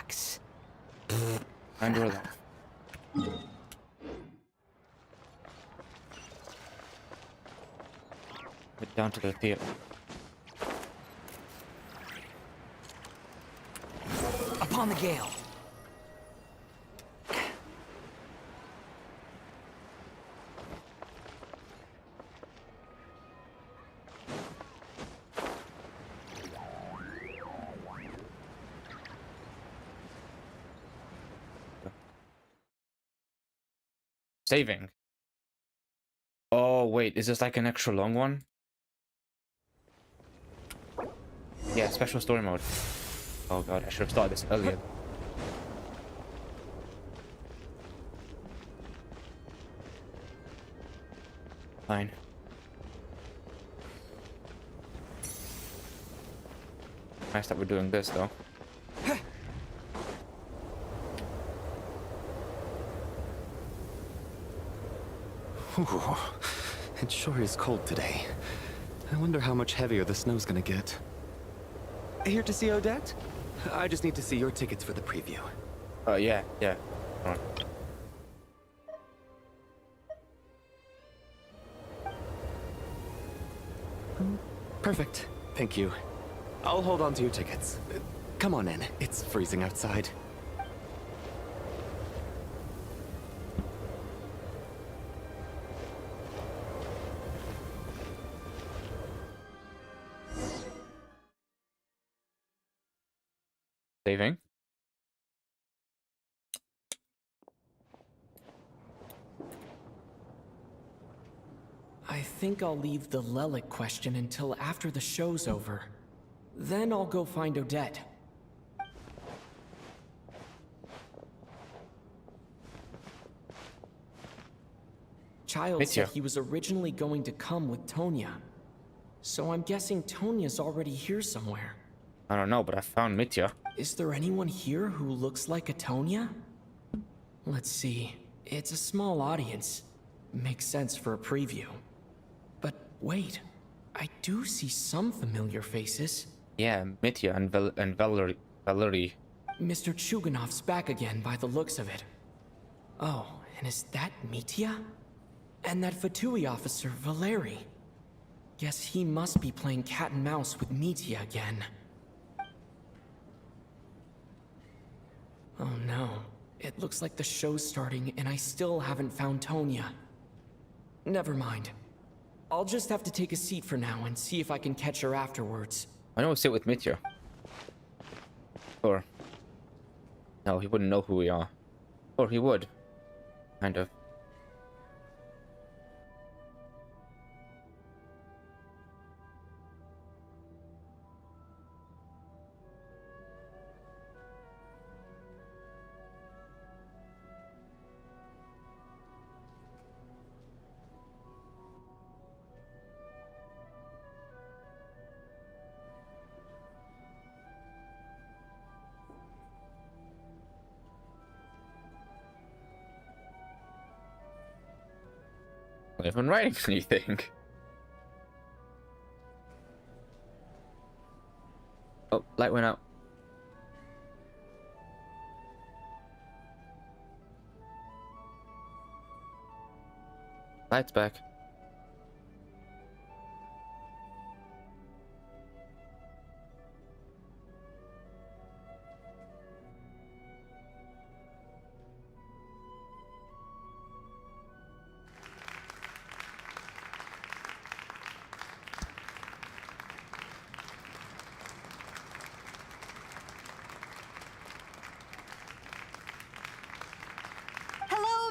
box. Under that. Get down to the theater. Upon the gale. Saving. Oh, wait. Is this like an extra long one? Yeah, special story mode. Oh god, I should have started this earlier. Fine. Nice that we're doing this, though. Ooh, it sure is cold today. I wonder how much heavier the snow's gonna get. Here to see Odette? I just need to see your tickets for the preview. Yeah. Come on. Perfect. Thank you. I'll hold on to your tickets. Come on in. It's freezing outside. Saving. I think I'll leave the Lelic question until after the show's over. Then I'll go find Odette. Childs said he was originally going to come with Tonya. So I'm guessing Tonya's already here somewhere. I don't know, but I found Mitya. Is there anyone here who looks like a Tonya? Let's see. It's a small audience. Makes sense for a preview. But wait, I do see some familiar faces. Yeah, Mitya and Valerie. Mr. Chuganov's back again by the looks of it. Oh, and is that Mitya? And that Fatui officer, Valeri. Guess he must be playing cat and mouse with Mitya again. Oh no. It looks like the show's starting and I still haven't found Tonya. Never mind. I'll just have to take a seat for now and see if I can catch her afterwards. I know we'll sit with Mitya. Or... no, he wouldn't know who we are. Or he would. Kind of. I haven't writing anything. Oh, light went out. Light's back.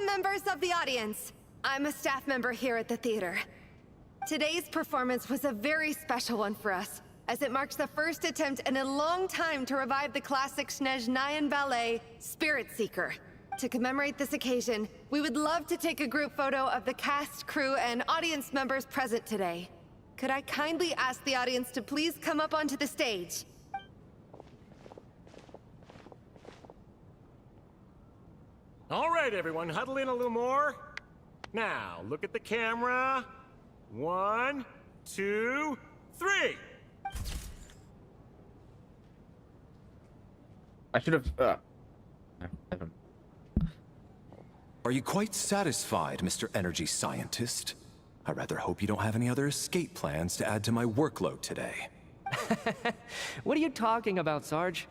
Members of the audience, I'm a staff member here at the theater. Today's performance was a very special one for us, as it marks the first attempt in a long time to revive the classic Genshnin ballet, Spirit Seeker. To commemorate this occasion, we would love to take a group photo of the cast, crew, and audience members present today. Could I kindly ask the audience to please come up onto the stage? All right, everyone, huddle in a little more. Now, look at the camera. 1, 2, 3. I should have. Never. Are you quite satisfied, Mr. Energy Scientist? I rather hope you don't have any other escape plans to add to my workload today. What are you talking about, Sarge?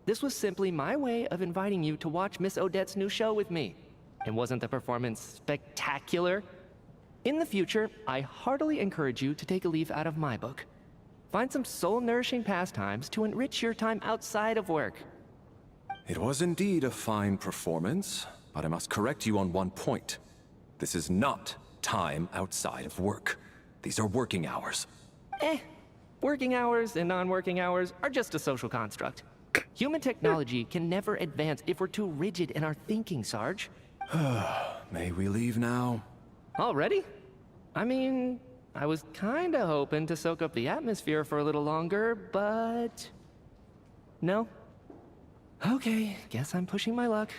This was simply my way of inviting you to watch Miss Odette's new show with me. And wasn't the performance spectacular? In the future, I heartily encourage you to take a leaf out of my book. Find some soul-nourishing pastimes to enrich your time outside of work. It was indeed a fine performance, but I must correct you on one point. This is not time outside of work. These are working hours. Working hours and non-working hours are just a social construct. Human technology can never advance if we're too rigid in our thinking, Sarge. May we leave now? Already? I mean, I was kinda hoping to soak up the atmosphere for a little longer, but... No? Okay, guess I'm pushing my luck.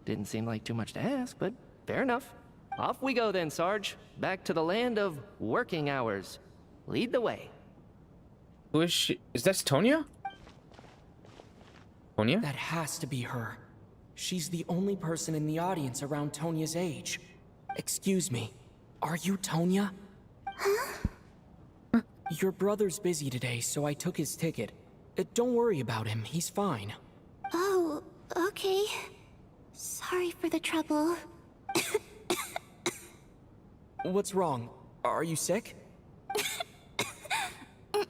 Didn't seem like too much to ask, but fair enough. Off we go then, Sarge. Back to the land of working hours. Lead the way. Who is she? Is that Tonya? Tonya? That has to be her. She's the only person in the audience around Tonya's age. Excuse me, are you Tonya? Huh? Your brother's busy today, so I took his ticket. Don't worry about him, he's fine. Oh, okay. Sorry for the trouble. What's wrong? Are you sick?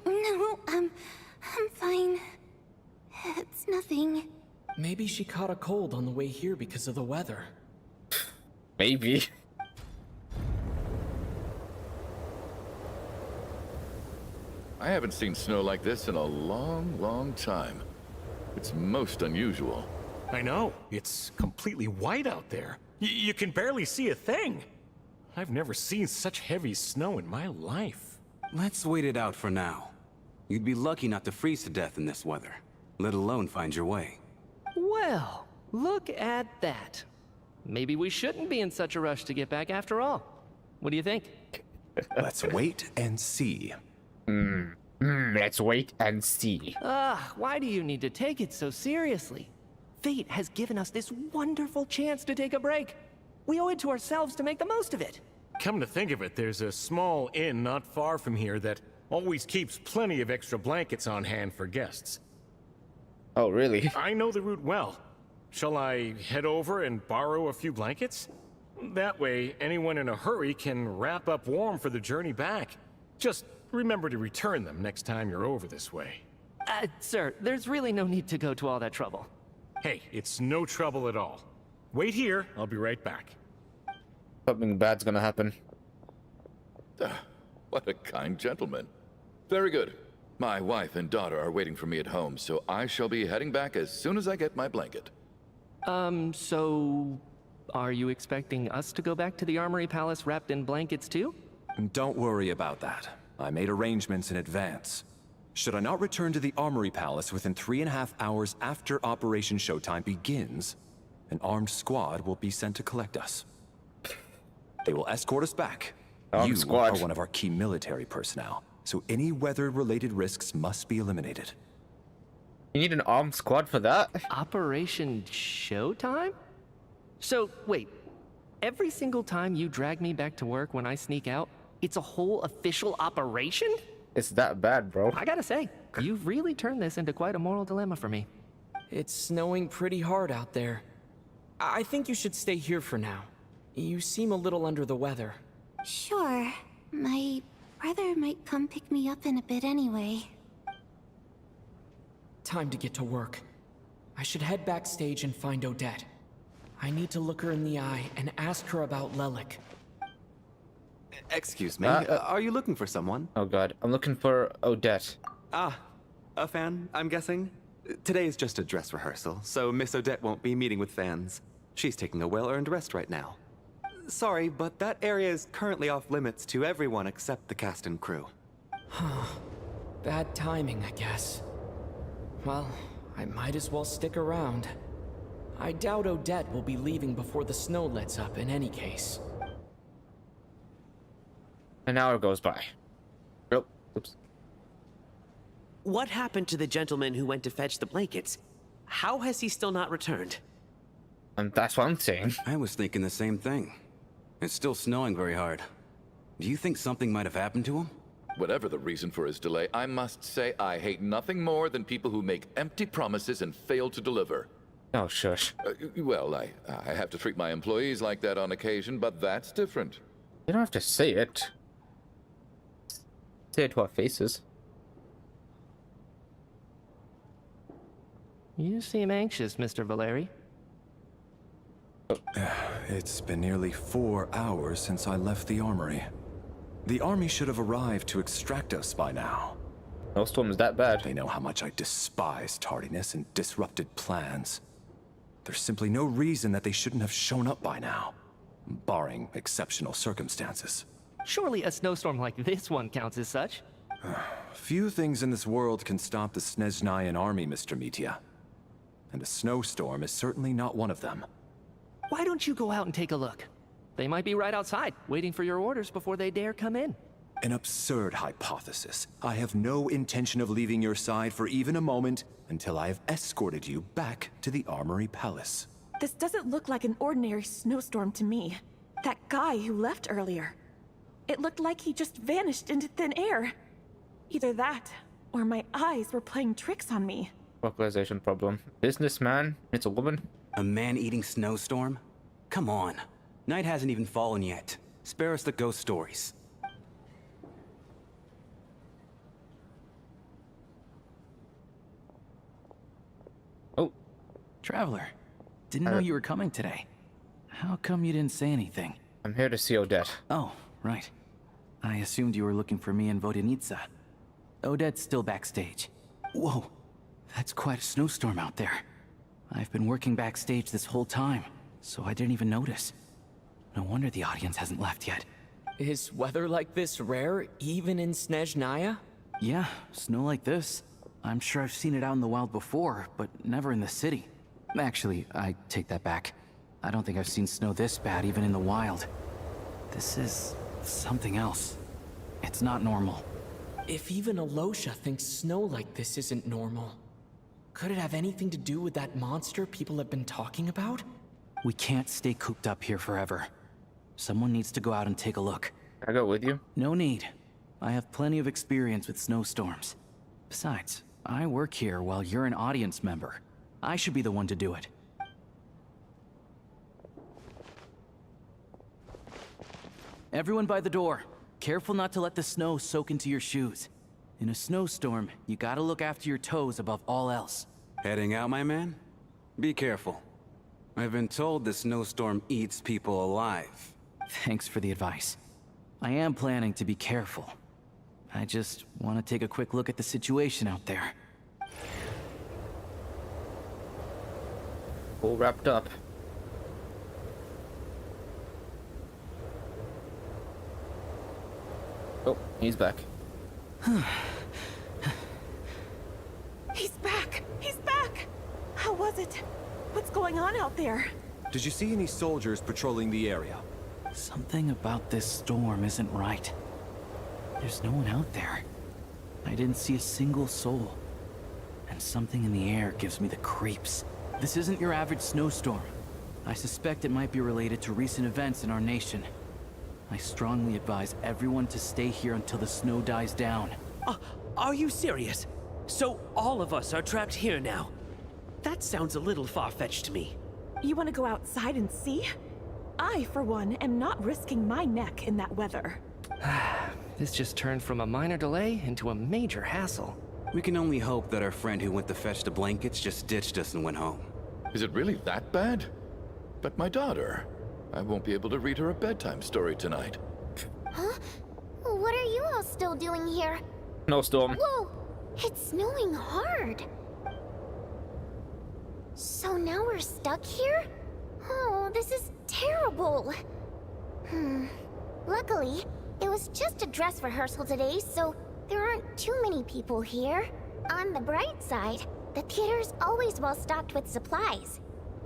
No, I'm fine. It's nothing. Maybe she caught a cold on the way here because of the weather. Maybe. I haven't seen snow like this in a long, long time. It's most unusual. I know. It's completely white out there. You can barely see a thing. I've never seen such heavy snow in my life. Let's wait it out for now. You'd be lucky not to freeze to death in this weather, let alone find your way. Well, look at that. Maybe we shouldn't be in such a rush to get back after all. What do you think? Let's wait and see. Let's wait and see. Why do you need to take it so seriously? Fate has given us this wonderful chance to take a break. We owe it to ourselves to make the most of it. Come to think of it, there's a small inn not far from here that always keeps plenty of extra blankets on hand for guests. Oh, really? I know the route well. Shall I head over and borrow a few blankets? That way, anyone in a hurry can wrap up warm for the journey back. Just remember to return them next time you're over this way. Sir, there's really no need to go to all that trouble. Hey, it's no trouble at all. Wait here, I'll be right back. Something bad's gonna happen. What a kind gentleman. Very good. My wife and daughter are waiting for me at home, so I shall be heading back as soon as I get my blanket. So... are you expecting us to go back to the Armory Palace wrapped in blankets too? Don't worry about that. I made arrangements in advance. Should I not return to the Armory Palace within 3.5 hours after Operation Showtime begins, an armed squad will be sent to collect us. They will escort us back. Armed squad. are one of our key military personnel, so any weather-related risks must be eliminated. You need an armed squad for that? Operation Showtime? So, wait. Every single time you drag me back to work when I sneak out, it's a whole official operation? It's that bad, bro. I gotta say, you've really turned this into quite a moral dilemma for me. It's snowing pretty hard out there. I think you should stay here for now. You seem a little under the weather. Sure. My brother might come pick me up in a bit anyway. Time to get to work. I should head backstage and find Odette. I need to look her in the eye and ask her about Lelik. Excuse me, are you looking for someone? Oh god, I'm looking for Odette. Ah, a fan, I'm guessing? Today is just a dress rehearsal, so Miss Odette won't be meeting with fans. She's taking a well-earned rest right now. Sorry, but that area is currently off limits to everyone except the cast and crew. Bad timing, I guess. Well, I might as well stick around. I doubt Odette will be leaving before the snow lets up in any case. An hour goes by. Oh, oops. What happened to the gentleman who went to fetch the blankets? How has he still not returned? And that's what I'm saying. I was thinking the same thing. It's still snowing very hard. Do you think something might have happened to him? Whatever the reason for his delay, I must say I hate nothing more than people who make empty promises and fail to deliver. Oh, shush. Well, I have to treat my employees like that on occasion, but that's different. You don't have to say it. Say it to our faces. You seem anxious, Mr. Valeri. It's been nearly 4 hours since I left the armory. The army should have arrived to extract us by now. No storm is that bad. They know how much I despise tardiness and disrupted plans. There's simply no reason that they shouldn't have shown up by now, barring exceptional circumstances. Surely a snowstorm like this one counts as such. Few things in this world can stop the Genshnin army, Mr. Mitya. And a snowstorm is certainly not one of them. Why don't you go out and take a look? They might be right outside, waiting for your orders before they dare come in. An absurd hypothesis. I have no intention of leaving your side for even a moment until I have escorted you back to the Armory Palace. This doesn't look like an ordinary snowstorm to me. That guy who left earlier. It looked like he just vanished into thin air. Either that, or my eyes were playing tricks on me. Localization problem. Businessman? It's a woman? A man-eating snowstorm? Come on. Night hasn't even fallen yet. Spare us the ghost stories. Oh. Traveler, didn't know you were coming today. How come you didn't say anything? I'm here to see Odette. Oh, right. I assumed you were looking for me and Vodenitsa. Odette's still backstage. Whoa, that's quite a snowstorm out there. I've been working backstage this whole time, so I didn't even notice. No wonder the audience hasn't left yet. Is weather like this rare, even in Snezhnaya? Yeah, snow like this. I'm sure I've seen it out in the wild before, but never in the city. Actually, I take that back. I don't think I've seen snow this bad even in the wild. This is something else. It's not normal. If even Alosha thinks snow like this isn't normal, could it have anything to do with that monster people have been talking about? We can't stay cooped up here forever. Someone needs to go out and take a look. Can I go with you? No need. I have plenty of experience with snowstorms. Besides, I work here while you're an audience member. I should be the one to do it. Everyone by the door. Careful not to let the snow soak into your shoes. In a snowstorm, you gotta look after your toes above all else. Heading out, my man? Be careful. I've been told the snowstorm eats people alive. Thanks for the advice. I am planning to be careful. I just want to take a quick look at the situation out there. All wrapped up. Oh, he's back. He's back! He's back! How was it? What's going on out there? Did you see any soldiers patrolling the area? Something about this storm isn't right. There's no one out there. I didn't see a single soul. And something in the air gives me the creeps. This isn't your average snowstorm. I suspect it might be related to recent events in our nation. I strongly advise everyone to stay here until the snow dies down. Are you serious? So all of us are trapped here now? That sounds a little far-fetched to me. You want to go outside and see? I, for one, am not risking my neck in that weather. This just turned from a minor delay into a major hassle. We can only hope that our friend who went to fetch the blankets just ditched us and went home. Is it really that bad? But my daughter, I won't be able to read her a bedtime story tonight. Huh? What are you all still doing here? No storm. Whoa! It's snowing hard. So now we're stuck here? Oh, this is terrible. Luckily, it was just a dress rehearsal today, so there aren't too many people here. On the bright side, the theater's always well stocked with supplies.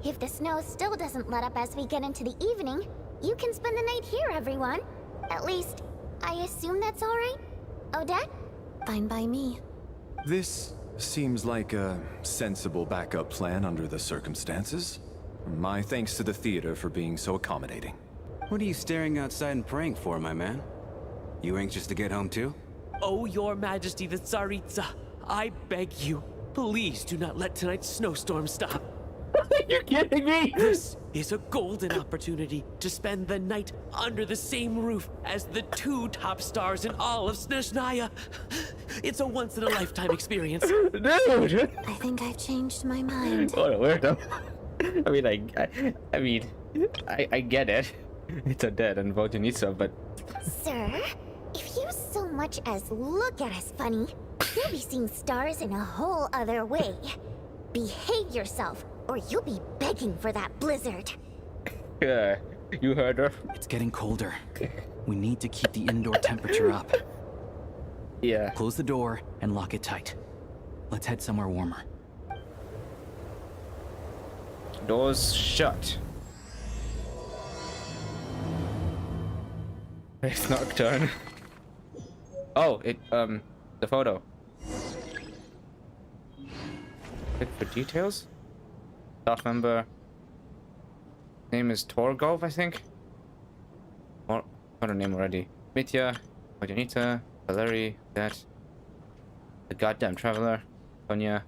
If the snow still doesn't let up as we get into the evening, you can spend the night here, everyone. At least, I assume that's all right? Odette? Fine by me. This Seems like a sensible backup plan under the circumstances. My thanks to the theater for being so accommodating. What are you staring outside and praying for, my man? You anxious to get home too? Oh, Your Majesty the Tsaritsa, I beg you, please do not let tonight's snowstorm stop. You're kidding me! This is a golden opportunity to spend the night under the same roof as the 2 top stars in all of Snezhnaya. It's a once-in-a-lifetime experience. Dude! I think I've changed my mind. What a weirdo. I get it. It's a dead and Vojanitsa, but... Sir, if you so much as look at us funny, you'll be seeing stars in a whole other way. Behave yourself, or you'll be begging for that blizzard. Yeah, you heard her. It's getting colder. We need to keep the indoor temperature up. Yeah. Close the door and lock it tight. Let's head somewhere warmer. Doors shut. It's Nocturne. Oh, the photo. Click for details. Staff member. Name is Torgov, I think. Or got her name already. Mitya, Vojanita, Valeri, that. The goddamn traveler. Tonya,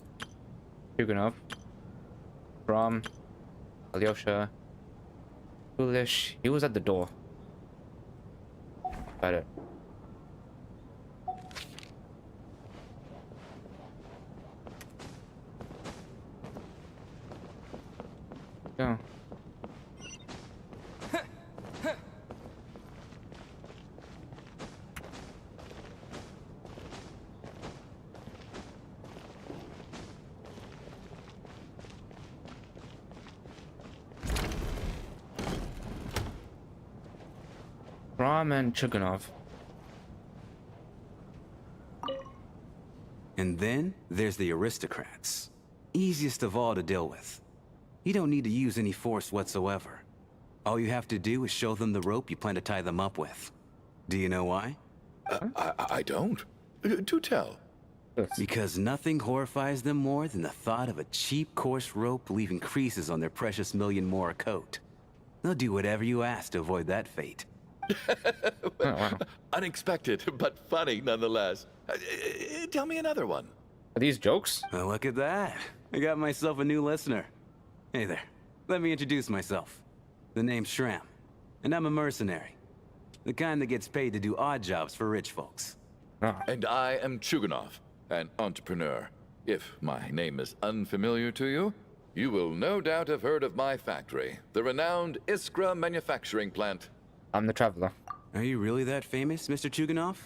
Huganov, Brom, Alyosha, Foolish. He was at the door. Got it. Go. Ram and Chuganov. And then there's the aristocrats. Easiest of all to deal with. You don't need to use any force whatsoever. All you have to do is show them the rope you plan to tie them up with. Do you know why? I don't. Do tell. Because nothing horrifies them more than the thought of a cheap, coarse rope leaving creases on their precious $1,000,000 more coat. They'll do whatever you ask to avoid that fate. Oh, wow. Unexpected, but funny nonetheless. Tell me another one. Are these jokes? Oh, look at that. I got myself a new listener. Hey there. Let me introduce myself. The name's Shram, and I'm a mercenary. The kind that gets paid to do odd jobs for rich folks. And I am Chuganov, an entrepreneur. If my name is unfamiliar to you, you will no doubt have heard of my factory, the renowned Iskra manufacturing plant. I'm the traveler. Are you really that famous, Mr. Chuganov?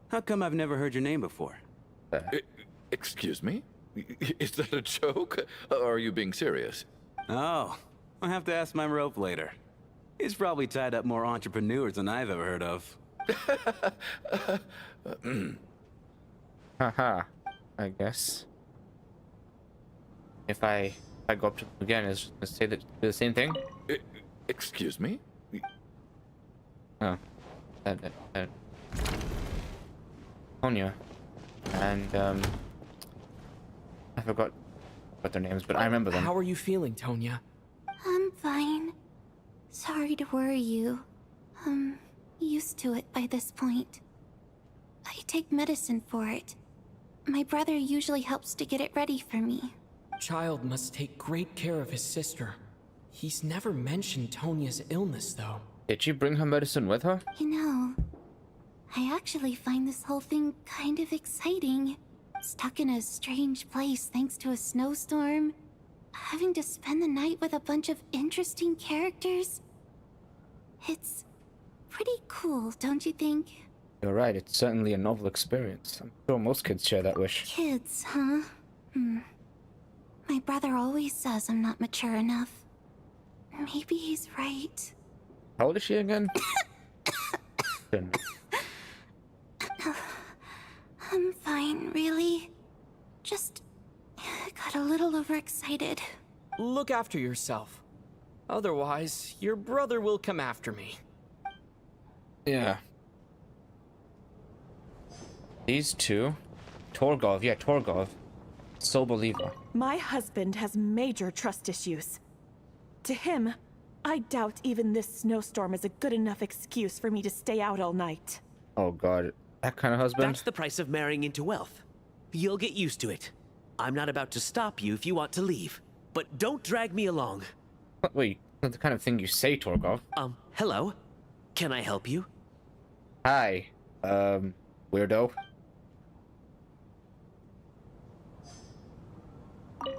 How come I've never heard your name before? Excuse me? Is that a joke? Or are you being serious? Oh, I'll have to ask my rope later. He's probably tied up more entrepreneurs than I've ever heard of. Haha, I guess. If I go up to him again, is say that the same thing? Excuse me? Oh, that. Tonya, and I forgot what their names, but I remember them. How are you feeling, Tonya? I'm fine. Sorry to worry you. I'm used to it by this point. I take medicine for it. My brother usually helps to get it ready for me. Child must take great care of his sister. He's never mentioned Tonya's illness, though. Did she bring her medicine with her? You know, I actually find this whole thing kind of exciting. Stuck in a strange place thanks to a snowstorm. Having to spend the night with a bunch of interesting characters. It's pretty cool, don't you think? You're right, it's certainly a novel experience. I'm sure most kids share that wish. Kids, huh? My brother always says I'm not mature enough. Maybe he's right. How old is she again? I'm fine, really. Just got a little overexcited. Look after yourself. Otherwise, your brother will come after me. Yeah. These two. Torgov, yeah, Torgov. Soul believer. My husband has major trust issues. To him, I doubt even this snowstorm is a good enough excuse for me to stay out all night. Oh god. That kind of husband? That's the price of marrying into wealth. You'll get used to it. I'm not about to stop you if you want to leave. But don't drag me along. Wait, that's the kind of thing you say, Torgov. Hello? Can I help you? Hi. Weirdo.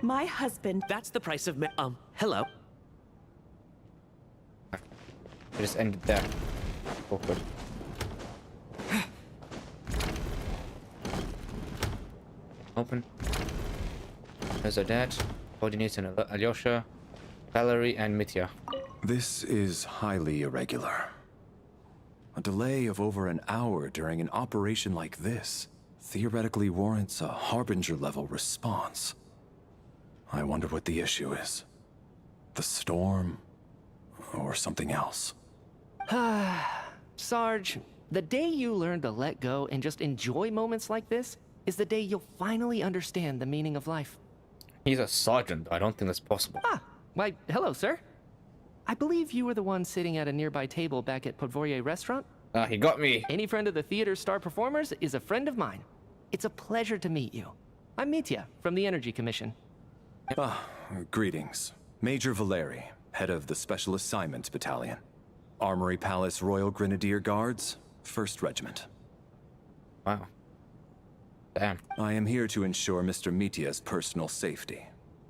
My husband... That's the price of hello? I just ended there. Awkward. Open. There's Odette, Coordinator Alyosha, Valerie, and Mitya. This is highly irregular. A delay of over an hour during an operation like this theoretically warrants a Harbinger-level response. I wonder what the issue is. The storm, or something else. Sarge, the day you learn to let go and just enjoy moments like this is the day you'll finally understand the meaning of life. He's a sergeant. I don't think that's possible. Why, hello, sir. I believe you were the one sitting at a nearby table back at Podvorye restaurant. He got me. Any friend of the theater's star performers is a friend of mine. It's a pleasure to meet you. I'm Mitya from the Energy Commission. Greetings. Major Valeri, head of the Special Assignments Battalion. Armory Palace Royal Grenadier Guards, 1st Regiment. Wow. Damn. I am here to ensure Mr. Mitya's personal safety.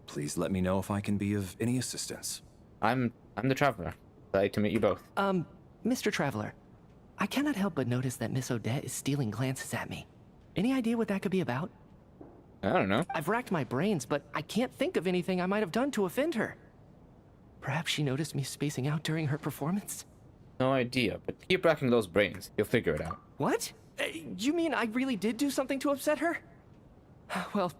Please let me know if I can be of any assistance. I'm the Traveler. Glad to meet you both. Mr. Traveler, I cannot help but notice that Miss Odette is stealing glances at me. Any idea what that could be about? I don't know. I've racked my brains, but I can't think of anything I might have done to offend her. Perhaps she noticed me spacing out during her performance? No idea, but keep racking those brains. You'll figure it out. What? You mean I really did do something to upset her? Well,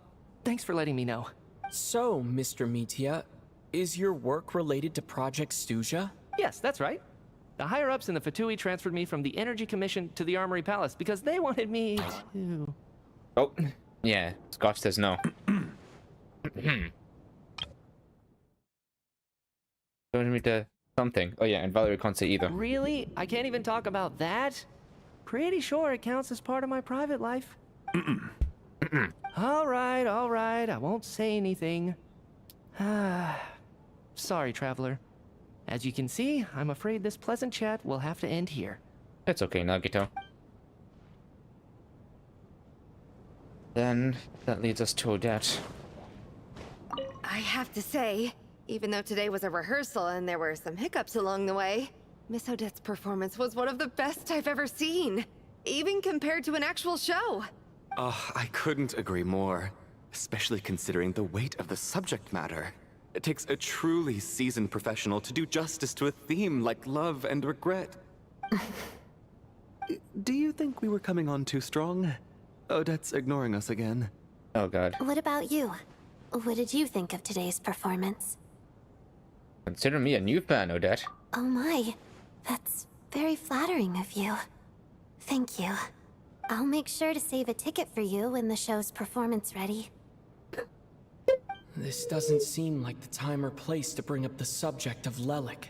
thanks for letting me know. So, Mr. Mitya, is your work related to Project Stuja? Yes, that's right. The higher-ups in the Fatui transferred me from the Energy Commission to the Armory Palace because they wanted me to... Oh, yeah. Scotch says no. Don't me to something. Oh yeah, and Valerie can't say either. Really? I can't even talk about that? Pretty sure it counts as part of my private life. All right, I won't say anything. Sorry, Traveler. As you can see, I'm afraid this pleasant chat will have to end here. It's okay, Nagito. Then, that leads us to Odette. I have to say, even though today was a rehearsal and there were some hiccups along the way, Miss Odette's performance was one of the best I've ever seen, even compared to an actual show. I couldn't agree more, especially considering the weight of the subject matter. It takes a truly seasoned professional to do justice to a theme like love and regret. Do you think we were coming on too strong? Odette's ignoring us again. Oh god. What about you? What did you think of today's performance? Consider me a new fan, Odette. Oh my, that's very flattering of you. Thank you. I'll make sure to save a ticket for you when the show's performance ready. This doesn't seem like the time or place to bring up the subject of Lelik.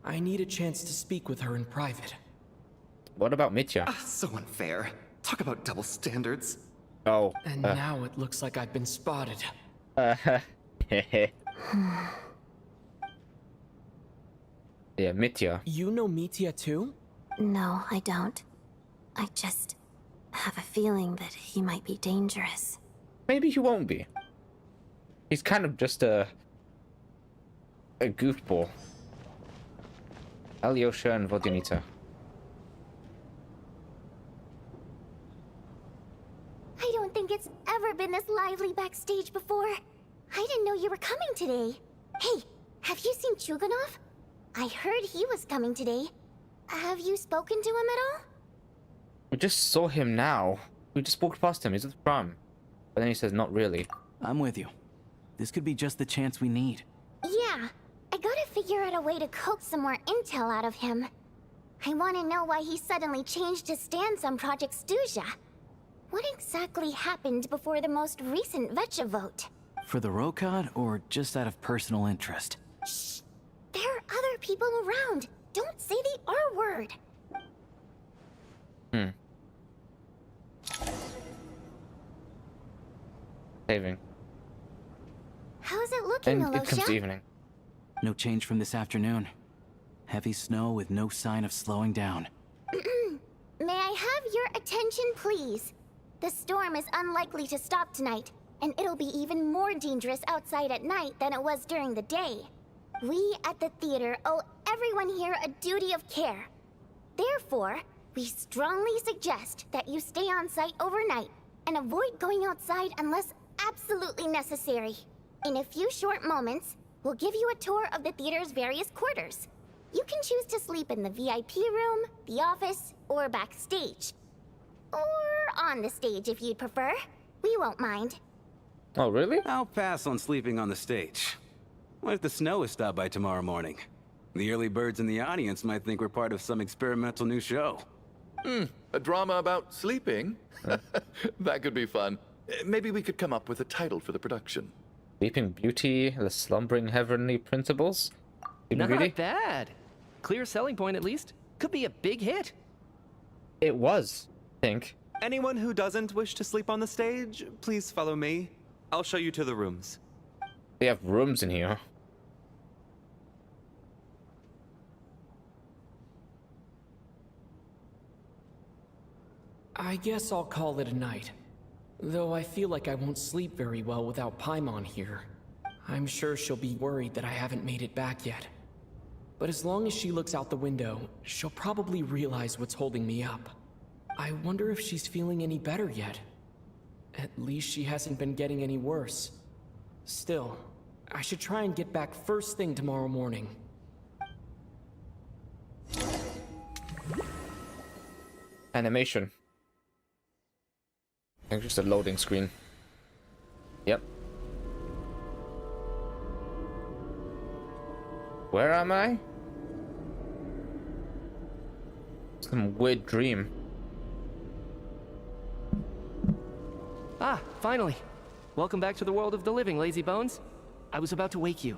I need a chance to speak with her in private. What about Mitya? So unfair. Talk about double standards. Oh. And now it looks like I've been spotted. Yeah, Mitya. You know Mitya too? No, I don't. I just have a feeling that he might be dangerous. Maybe he won't be. He's kind of just a goofball. Alyosha and Vodyanita. I don't think it's ever been this lively backstage before. I didn't know you were coming today. Hey, have you seen Chuganov? I heard he was coming today. Have you spoken to him at all? We just saw him now. We just walked past him. He's at the prom. But then he says, not really. I'm with you. This could be just the chance we need. Yeah, I gotta figure out a way to coax some more intel out of him. I want to know why he suddenly changed his stance on Project Stuja. What exactly happened before the most recent Vetcha vote? For the Rokad, or just out of personal interest? Shh! There are other people around. Don't say the R word. Saving. How's it looking, And it comes Alosha? evening. No change from this afternoon. Heavy snow with no sign of slowing down. May I have your attention, please? The storm is unlikely to stop tonight, and it'll be even more dangerous outside at night than it was during the day. We at the theater owe everyone here a duty of care. Therefore, we strongly suggest that you stay on site overnight and avoid going outside unless absolutely necessary. In a few short moments, we'll give you a tour of the theater's various quarters. You can choose to sleep in the VIP room, the office, or backstage. Or on the stage if you'd prefer. We won't mind. Oh, really? I'll pass on sleeping on the stage. What if the snow is stopped by tomorrow morning? The early birds in the audience might think we're part of some experimental new show. A drama about sleeping? That could be fun. Maybe we could come up with a title for the production. Sleeping Beauty, the Slumbering Heavenly Principles? Sleeping Beauty? Not bad. Clear selling point at least. Could be a big hit. It was, I think. Anyone who doesn't wish to sleep on the stage, please follow me. I'll show you to the rooms. They have rooms in here. I guess I'll call it a night. Though I feel like I won't sleep very well without Paimon here. I'm sure she'll be worried that I haven't made it back yet. But as long as she looks out the window, she'll probably realize what's holding me up. I wonder if she's feeling any better yet. At least she hasn't been getting any worse. Still, I should try and get back first thing tomorrow morning. Animation. I think just a loading screen. Yep. Where am I? Some weird dream. Ah, finally. Welcome back to the world of the living, lazy bones. I was about to wake you.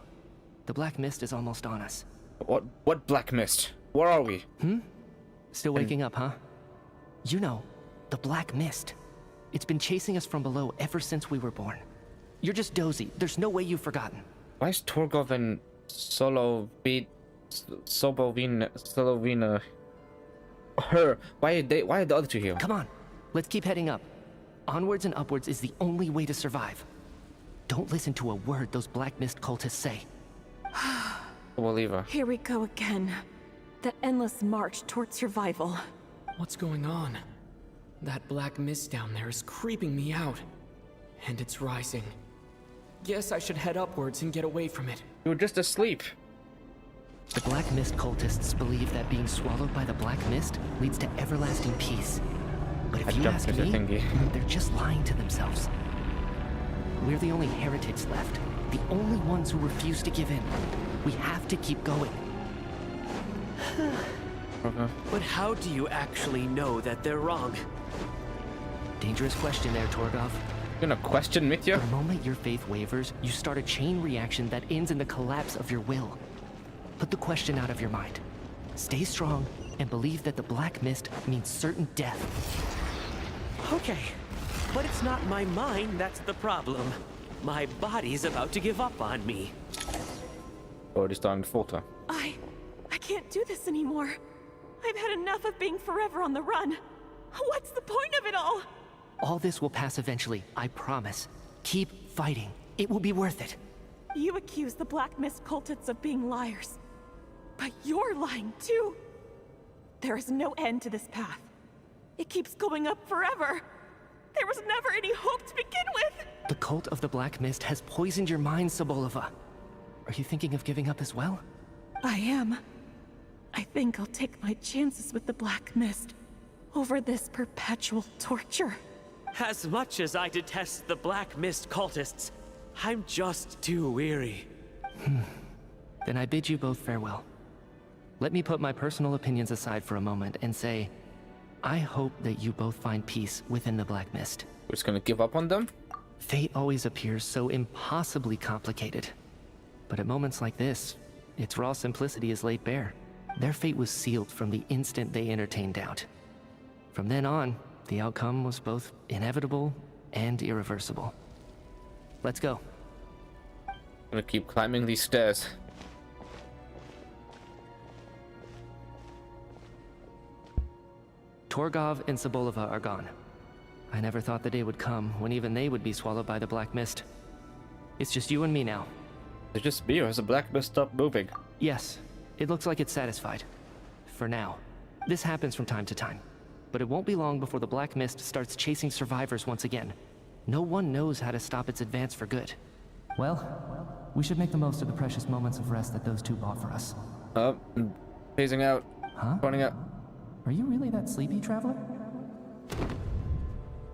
The black mist is almost on us. What black mist? Where are we? Still waking up, huh? You know, the black mist. It's been chasing us from below ever since we were born. You're just dozy. There's no way you've forgotten. Why is Torgov and Solovina her? Why are the other two here? Come on, let's keep heading up. Onwards and upwards is the only way to survive. Don't listen to a word those black mist cultists say. Believer. Here we go again. The endless march toward survival. What's going on? That black mist down there is creeping me out. And it's rising. Guess I should head upwards and get away from it. You were just asleep. The black mist cultists believe that being swallowed by the black mist leads to everlasting peace. But if you ask me, they're just lying to themselves. We're the only heretics left. The only ones who refuse to give in. We have to keep going. But how do you actually know that they're wrong? Dangerous question there, Torgov. You're gonna question Mitya? The moment your faith wavers, you start a chain reaction that ends in the collapse of your will. Put the question out of your mind. Stay strong and believe that the black mist means certain death. Okay, but it's not my mind that's the problem. My body's about to give up on me. Already starting to falter. I can't do this anymore. I've had enough of being forever on the run. What's the point of it all? All this will pass eventually, I promise. Keep fighting. It will be worth it. You accuse the Black Mist cultists of being liars. But you're lying too. There is no end to this path. It keeps going up forever. There was never any hope to begin with. The cult of the Black Mist has poisoned your mind, Sobolova. Are you thinking of giving up as well? I am. I think I'll take my chances with the Black Mist over this perpetual torture. As much as I detest the Black Mist cultists, I'm just too weary. Then I bid you both farewell. Let me put my personal opinions aside for a moment and say, I hope that you both find peace within the Black Mist. We're just gonna give up on them? Fate always appears so impossibly complicated. But at moments like this, its raw simplicity is laid bare. Their fate was sealed from the instant they entertained doubt. From then on, the outcome was both inevitable and irreversible. Let's go. I'm gonna keep climbing these stairs. Torgov and Sobolova are gone. I never thought the day would come when even they would be swallowed by the Black Mist. It's just you and me now. It's just me, or has the Black Mist stopped moving? Yes, it looks like it's satisfied. For now. This happens from time to time. But it won't be long before the Black Mist starts chasing survivors once again. No one knows how to stop its advance for good. Well, we should make the most of the precious moments of rest that those two bought for us. Phasing out. Huh? Running out. Are you really that sleepy, traveler?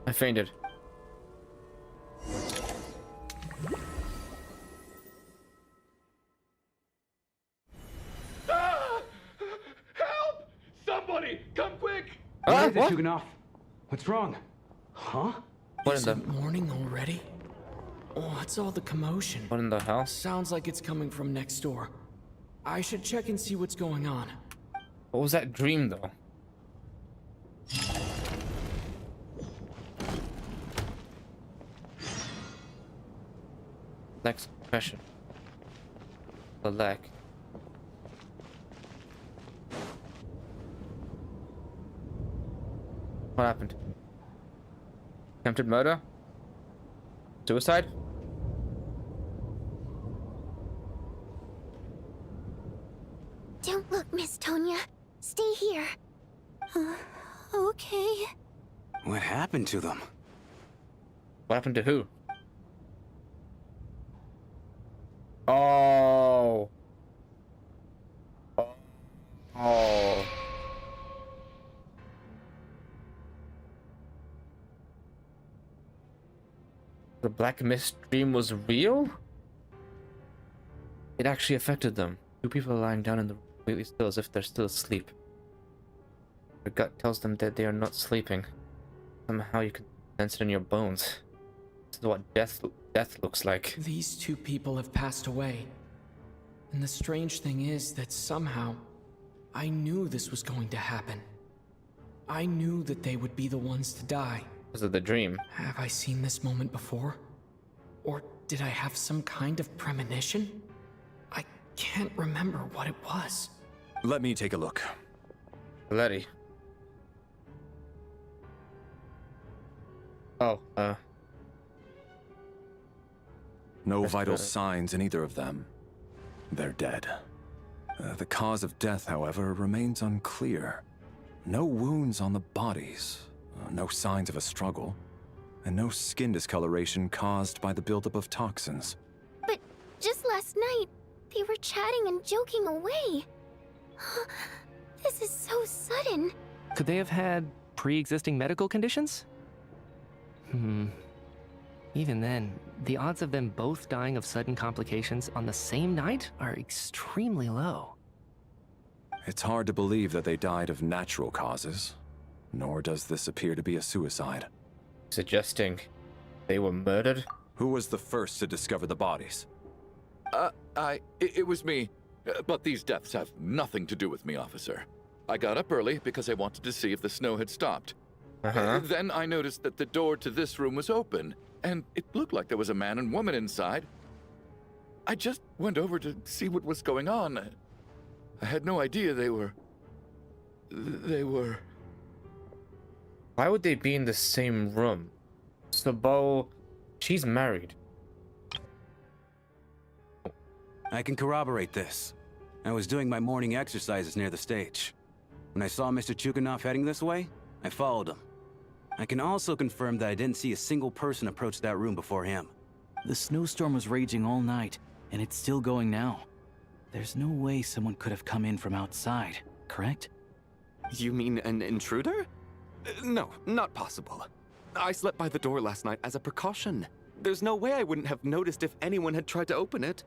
I fainted. Help! Somebody, come quick! Where is it, What? Shuganov? What's wrong? Huh? What in Is the... it morning already? What's all the commotion? What in the house? Sounds like it's coming from next door. I should check and see what's going on. What was that dream, though? Next question. The leg. What happened? Attempted murder? Suicide? Don't look, Miss Tonya. Stay here. Okay. What happened to them? What happened to who? Oh. Oh. The Black Mist dream was real? It actually affected them. Two people are lying down in the room completely still as if they're still asleep. Their gut tells them that they are not sleeping. Somehow you can sense it in your bones. This is what death looks like. These two people have passed away. And the strange thing is that somehow, I knew this was going to happen. I knew that they would be the ones to die. Because of the dream. Have I seen this moment before? Or did I have some kind of premonition? I can't remember what it was. Let me take a look. Letty. Oh, No That's vital good. signs in either of them. They're dead. The cause of death, however, remains unclear. No wounds on the bodies, no signs of a struggle, and no skin discoloration caused by the buildup of toxins. But just last night, they were chatting and joking away. This is so sudden. Could they have had pre-existing medical conditions? Even then, the odds of them both dying of sudden complications on the same night are extremely low. It's hard to believe that they died of natural causes, nor does this appear to be a suicide. suggesting they were murdered? Who was the first to discover the bodies? It was me. But these deaths have nothing to do with me, officer. I got up early because I wanted to see if the snow had stopped. Then I noticed that the door to this room was open, and it looked like there was a man and woman inside. I just went over to see what was going on. I had no idea they were... Why would they be in the same room? Sabo, she's married. I can corroborate this. I was doing my morning exercises near the stage. When I saw Mr. Chuganov heading this way, I followed him. I can also confirm that I didn't see a single person approach that room before him. The snowstorm was raging all night, and it's still going now. There's no way someone could have come in from outside, correct? You mean an intruder? No, not possible. I slept by the door last night as a precaution. There's no way I wouldn't have noticed if anyone had tried to open it.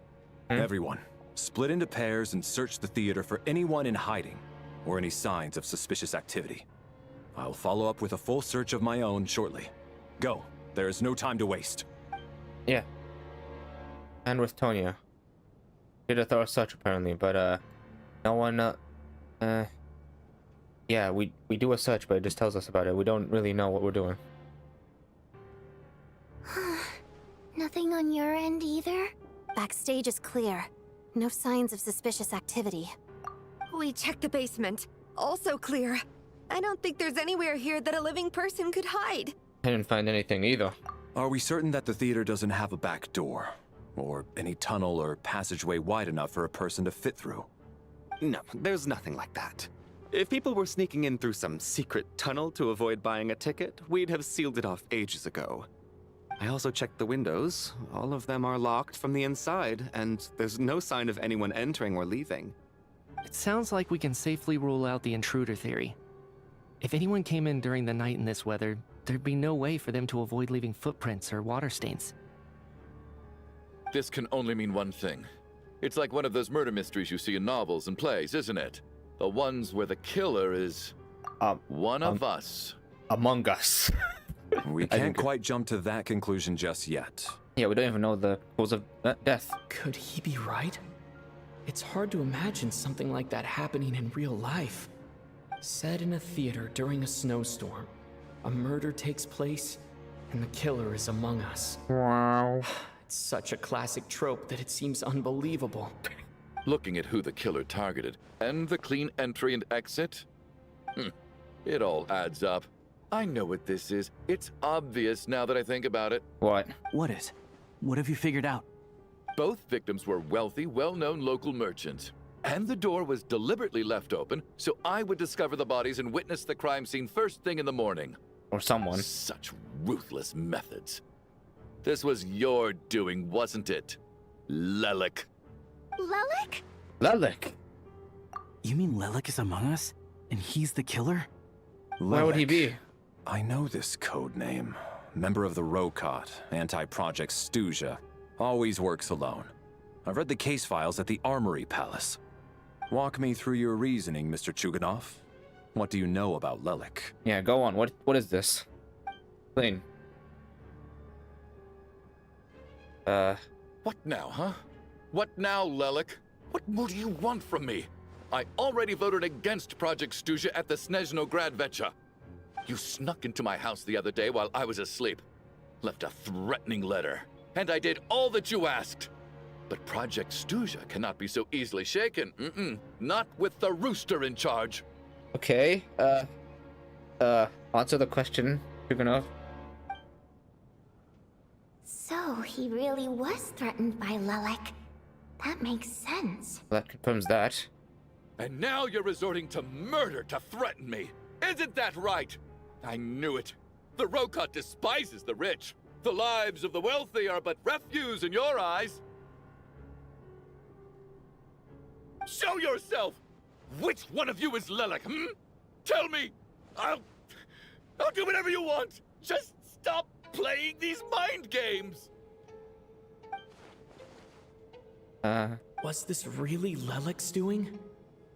Everyone, split into pairs and search the theater for anyone in hiding, or any signs of suspicious activity. I'll follow up with a full search of my own shortly. Go. There is no time to waste. Yeah. And with Tonya. Did a thorough search apparently, but no one yeah, we do a search, but it just tells us about it. We don't really know what we're doing. Nothing on your end either? Backstage is clear. No signs of suspicious activity. We checked the basement. Also clear. I don't think there's anywhere here that a living person could hide. I didn't find anything either. Are we certain that the theater doesn't have a back door? Or any tunnel or passageway wide enough for a person to fit through? No, there's nothing like that. If people were sneaking in through some secret tunnel to avoid buying a ticket, we'd have sealed it off ages ago. I also checked the windows. All of them are locked from the inside, and there's no sign of anyone entering or leaving. It sounds like we can safely rule out the intruder theory. If anyone came in during the night in this weather, there'd be no way for them to avoid leaving footprints or water stains. This can only mean one thing. It's like one of those murder mysteries you see in novels and plays, isn't it? The ones where the killer is one of us. Among us. We can't quite jump to that conclusion just yet. Yeah, we don't even know the cause of death. Could he be right? It's hard to imagine something like that happening in real life. Set in a theater during a snowstorm, a murder takes place, and the killer is among us. Wow. It's such a classic trope that it seems unbelievable. Looking at who the killer targeted, and the clean entry and exit, it all adds up. I know what this is. It's obvious now that I think about it. What? What is? What have you figured out? Both victims were wealthy, well-known local merchants. And the door was deliberately left open, so I would discover the bodies and witness the crime scene first thing in the morning. Or someone. Such ruthless methods. This was your doing, wasn't it? Lelik. Lelik? Lelik? You mean Lelik is among us? And he's the killer? Where would he be? I know this code name. Member of the Rokot, anti-Project Stuja. Always works alone. I've read the case files at the Armory Palace. Walk me through your reasoning, Mr. Chuganov. What do you know about Lelik? Yeah, go on. What is this? Clean. What now, huh? What now, Lelik? What more do you want from me? I already voted against Project Stuja at the Snezhnograd Vecha. You snuck into my house the other day while I was asleep. Left a threatening letter. And I did all that you asked. But Project Stuja cannot be so easily shaken. Not with the rooster in charge. Okay, answer the question, Chuganov. So he really was threatened by Lelik. That makes sense. That confirms that. And now you're resorting to murder to threaten me. Isn't that right? I knew it. The Rokot despises the rich. The lives of the wealthy are but refuse in your eyes. Show yourself! Which one of you is Lelik, Tell me! I'll do whatever you want! Just stop playing these mind games! Was this really Lelik's doing?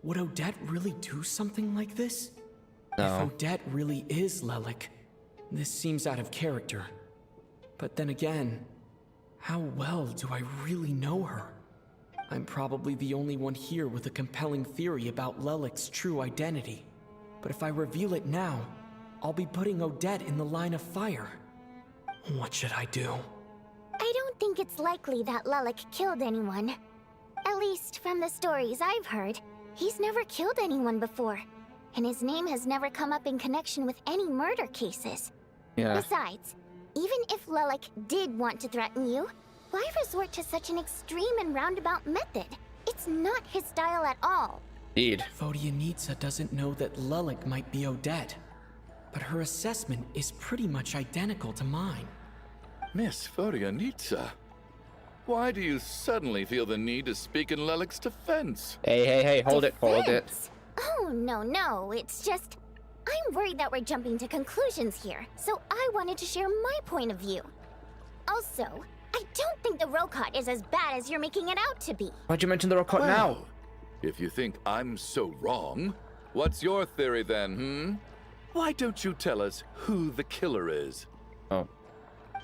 Would Odette really do something like this? No. If Odette really is Lelik, this seems out of character. But then again, how well do I really know her? I'm probably the only one here with a compelling theory about Lelik's true identity. But if I reveal it now, I'll be putting Odette in the line of fire. What should I do? I don't think it's likely that Lelik killed anyone. At least from the stories I've heard, he's never killed anyone before. And his name has never come up in connection with any murder cases. Yeah. Besides, even if Lelik did want to threaten you, why resort to such an extreme and roundabout method? It's not his style at all. Indeed. Vodyanitsa doesn't know that Lelik might be Odette, but her assessment is pretty much identical to mine. Miss Vodyanitsa, why do you suddenly feel the need to speak in Lelik's defense? Hey, hold it. Oh, no, it's just... I'm worried that we're jumping to conclusions here, so I wanted to share my point of view. Also, I don't think the Rokot is as bad as you're making it out to be. Why'd you mention the Rokot now? If you think I'm so wrong, what's your theory then, Why don't you tell us who the killer is? Oh.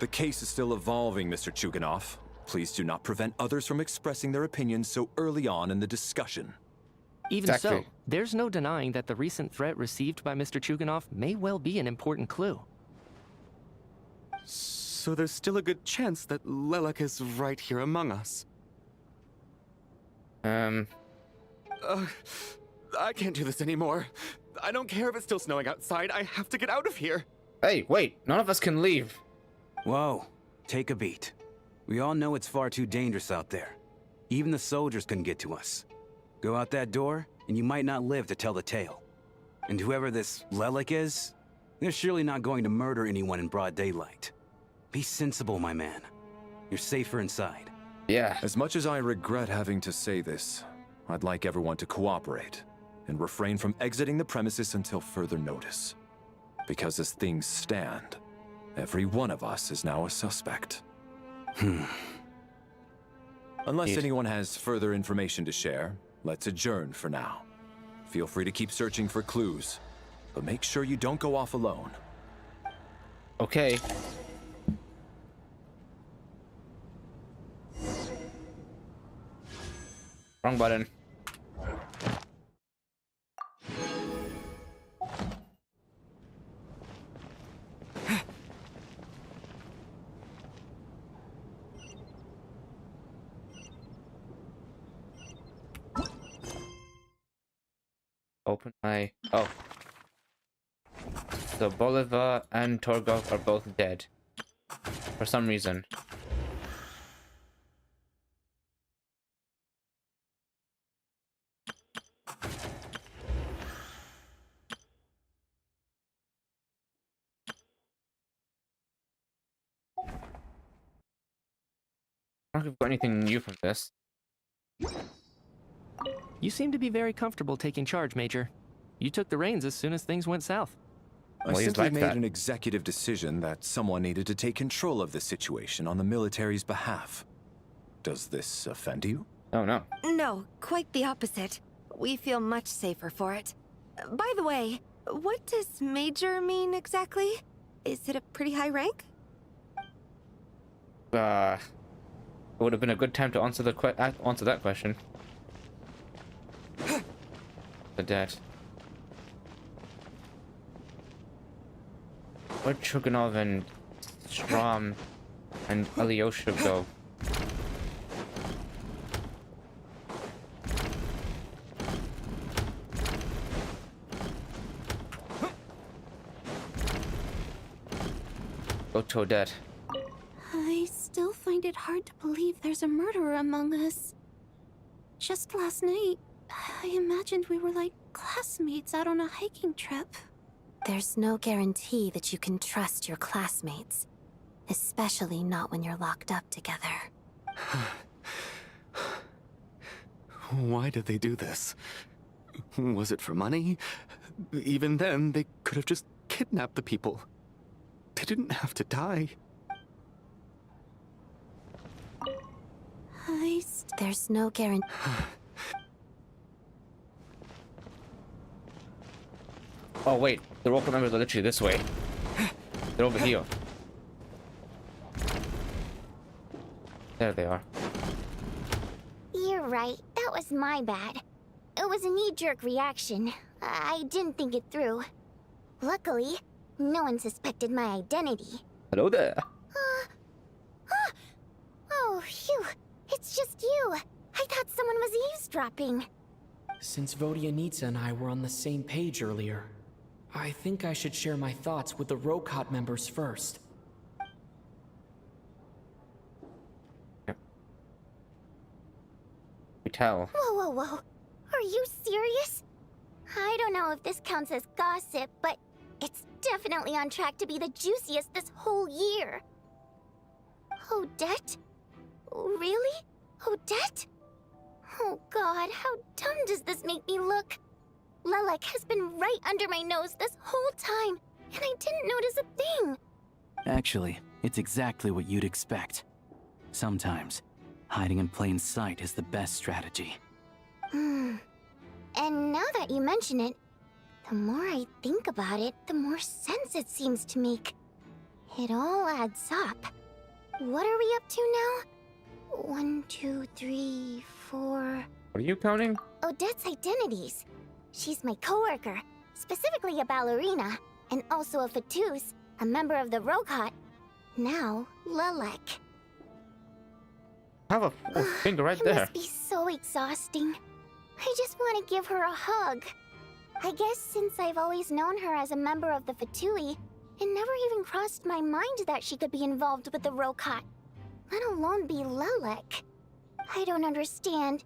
The case is still evolving, Mr. Chuganov. Please do not prevent others from expressing their opinions so early on in the discussion. Even Exactly. so, there's no denying that the recent threat received by Mr. Chuganov may well be an important clue. So there's still a good chance that Lelek is right here among us. I can't do this anymore. I don't care if it's still snowing outside. I have to get out of here. Hey, wait. None of us can leave. Whoa, take a beat. We all know it's far too dangerous out there. Even the soldiers couldn't get to us. Go out that door, and you might not live to tell the tale. And whoever this Lelek is, they're surely not going to murder anyone in broad daylight. Be sensible, my man. You're safer inside. Yeah. As much as I regret having to say this, I'd like everyone to cooperate and refrain from exiting the premises until further notice. Because as things stand, every one of us is now a suspect. Unless anyone has further information to share, let's adjourn for now. Feel free to keep searching for clues, but make sure you don't go off alone. Okay. Wrong button. Open my... Oh. So Bolivar and Torgov are both dead. For some reason. I don't think we've got anything new from this. You seem to be very comfortable taking charge, Major. You took the reins as soon as things went south. I Well, he's simply like made that. an executive decision that someone needed to take control of the situation on the military's behalf. Does this offend you? Oh no. No, quite the opposite. We feel much safer for it. By the way, what does Major mean exactly? Is it a pretty high rank? It would have been a good time to answer answer that question. The dead. Where'd Chuganov and Strom and Alyosha go? Go to Odette. I still find it hard to believe there's a murderer among us. Just last night, I imagined we were like classmates out on a hiking trip. There's no guarantee that you can trust your classmates, especially not when you're locked up together. Why did they do this? Was it for money? Even then, they could have just kidnapped the people. They didn't have to die. There's no guarantee. Oh wait, the local members are literally this way. They're over here. There they are. You're right, that was my bad. It was a knee-jerk reaction. I didn't think it through. Luckily, no one suspected my identity. Hello there. Oh, phew. It's just you. I thought someone was eavesdropping. Since Vodyanitsa and I were on the same page earlier, I think I should share my thoughts with the Rokot members first. We tell. Whoa. Are you serious? I don't know if this counts as gossip, but it's definitely on track to be the juiciest this whole year. Odette? Really? Odette? Oh god, how dumb does this make me look? Lelek has been right under my nose this whole time, and I didn't notice a thing. Actually, it's exactly what you'd expect. Sometimes, hiding in plain sight is the best strategy. And now that you mention it, The more I think about it, the more sense it seems to make. It all adds up. What are we up to now? 1, 2, 3, 4... What are you counting? Odette's identities. She's my coworker, specifically a ballerina, and also a Fatous, a member of the Rokot. Now, Lelek. I have a full finger right It there. must be so exhausting. I just want to give her a hug. I guess since I've always known her as a member of the Fatui, it never even crossed my mind that she could be involved with the Rokot, let alone be Lelek. I don't understand.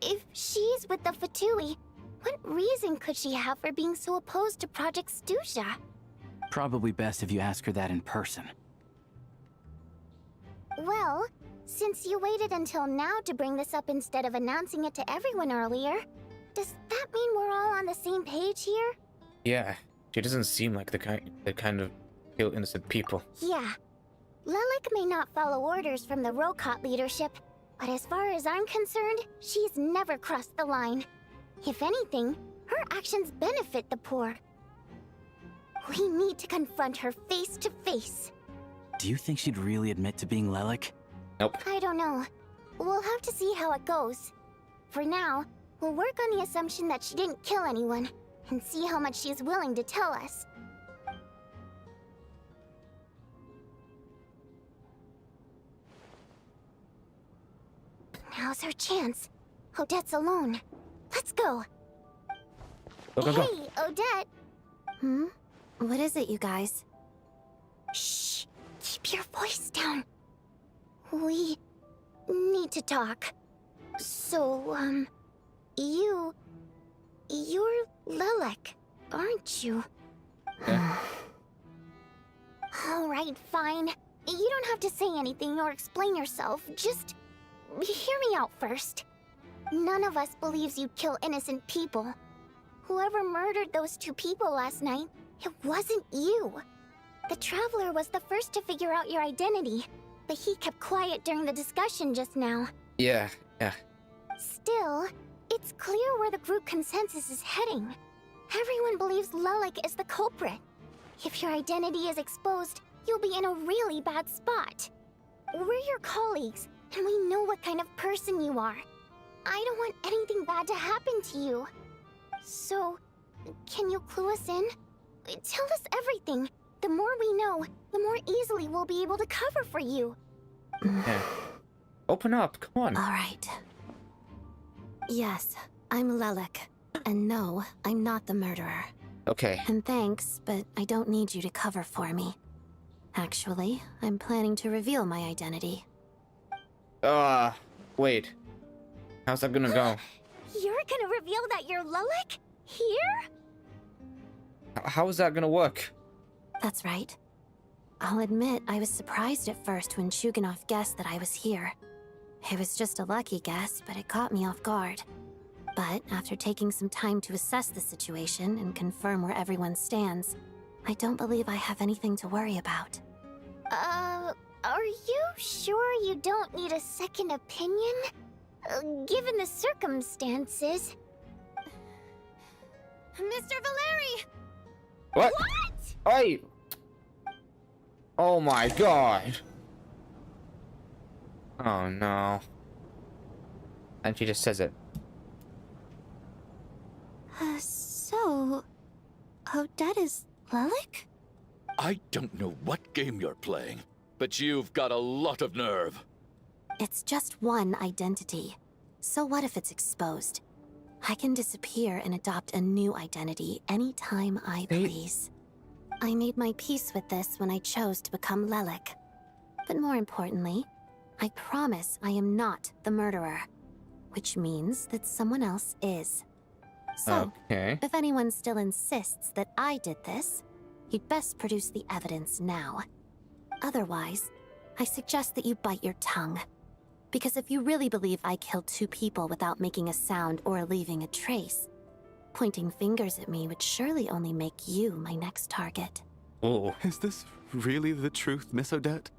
If she's with the Fatui, what reason could she have for being so opposed to Project Stusha? Probably best if you ask her that in person. Well, since you waited until now to bring this up instead of announcing it to everyone earlier, does that mean we're all on the same page here? Yeah, she doesn't seem like the kind of kill innocent people. Yeah. Lelek may not follow orders from the Rokot leadership, but as far as I'm concerned, she's never crossed the line. If anything, her actions benefit the poor. We need to confront her face to face. Do you think she'd really admit to being Lelek? Nope. I don't know. We'll have to see how it goes. For now, we'll work on the assumption that she didn't kill anyone, and see how much she's willing to tell us. Now's her chance. Odette's alone. Let's go. Go. Hey, Odette. What is it, you guys? Shh. Keep your voice down. We need to talk. So, you're Lelek, aren't you? Yeah. All right, fine. You don't have to say anything or explain yourself. Just hear me out first. None of us believes you kill innocent people. Whoever murdered those 2 people last night, it wasn't you. The Traveler was the first to figure out your identity, but he kept quiet during the discussion just now. Yeah. Still, it's clear where the group consensus is heading. Everyone believes Lelek is the culprit. If your identity is exposed, you'll be in a really bad spot. We're your colleagues, and we know what kind of person you are. I don't want anything bad to happen to you. So, can you clue us in? Tell us everything. The more we know, the more easily we'll be able to cover for you. Yeah. Open up, come on. All right. Yes, I'm Lelek. And no, I'm not the murderer. Okay. And thanks, but I don't need you to cover for me. Actually, I'm planning to reveal my identity. Wait. How's that gonna go? You're gonna reveal that you're Lelek? Here? How is that gonna work? That's right. I'll admit I was surprised at first when Chuganov guessed that I was here. It was just a lucky guess, but it caught me off guard. But after taking some time to assess the situation and confirm where everyone stands, I don't believe I have anything to worry about. Are you sure you don't need a second opinion? Given the circumstances. Mr. Valeri! What? What? Hey! Oh my god! Oh no. And she just says it. So... Odette is Lelek? I don't know what game you're playing, but you've got a lot of nerve. It's just one identity. So what if it's exposed? I can disappear and adopt a new identity anytime I please. I made my peace with this when I chose to become Lelek. But more importantly, I promise I am not the murderer. Which means that someone else is. So, Okay. if anyone still insists that I did this, you'd best produce the evidence now. Otherwise, I suggest that you bite your tongue. Because if you really believe I killed 2 people without making a sound or leaving a trace, pointing fingers at me would surely only make you my next target. Oh. Is this really the truth, Miss Odette?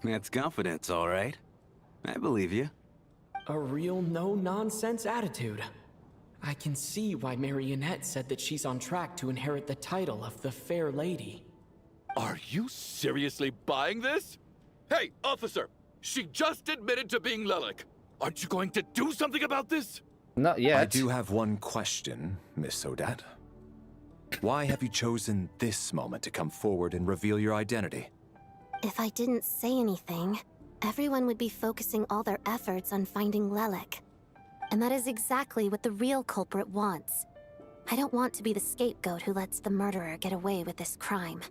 That's confidence, all right. I believe you. A real no-nonsense attitude. I can see why Marionette said that she's on track to inherit the title of the Fair Lady. Are you seriously buying this? Hey, officer! She just admitted to being Lelik. Aren't you going to do something about this? Not yet. I do have one question, Miss Odette. Why have you chosen this moment to come forward and reveal your identity? If I didn't say anything, everyone would be focusing all their efforts on finding Lelik. And that is exactly what the real culprit wants. I don't want to be the scapegoat who lets the murderer get away with this crime.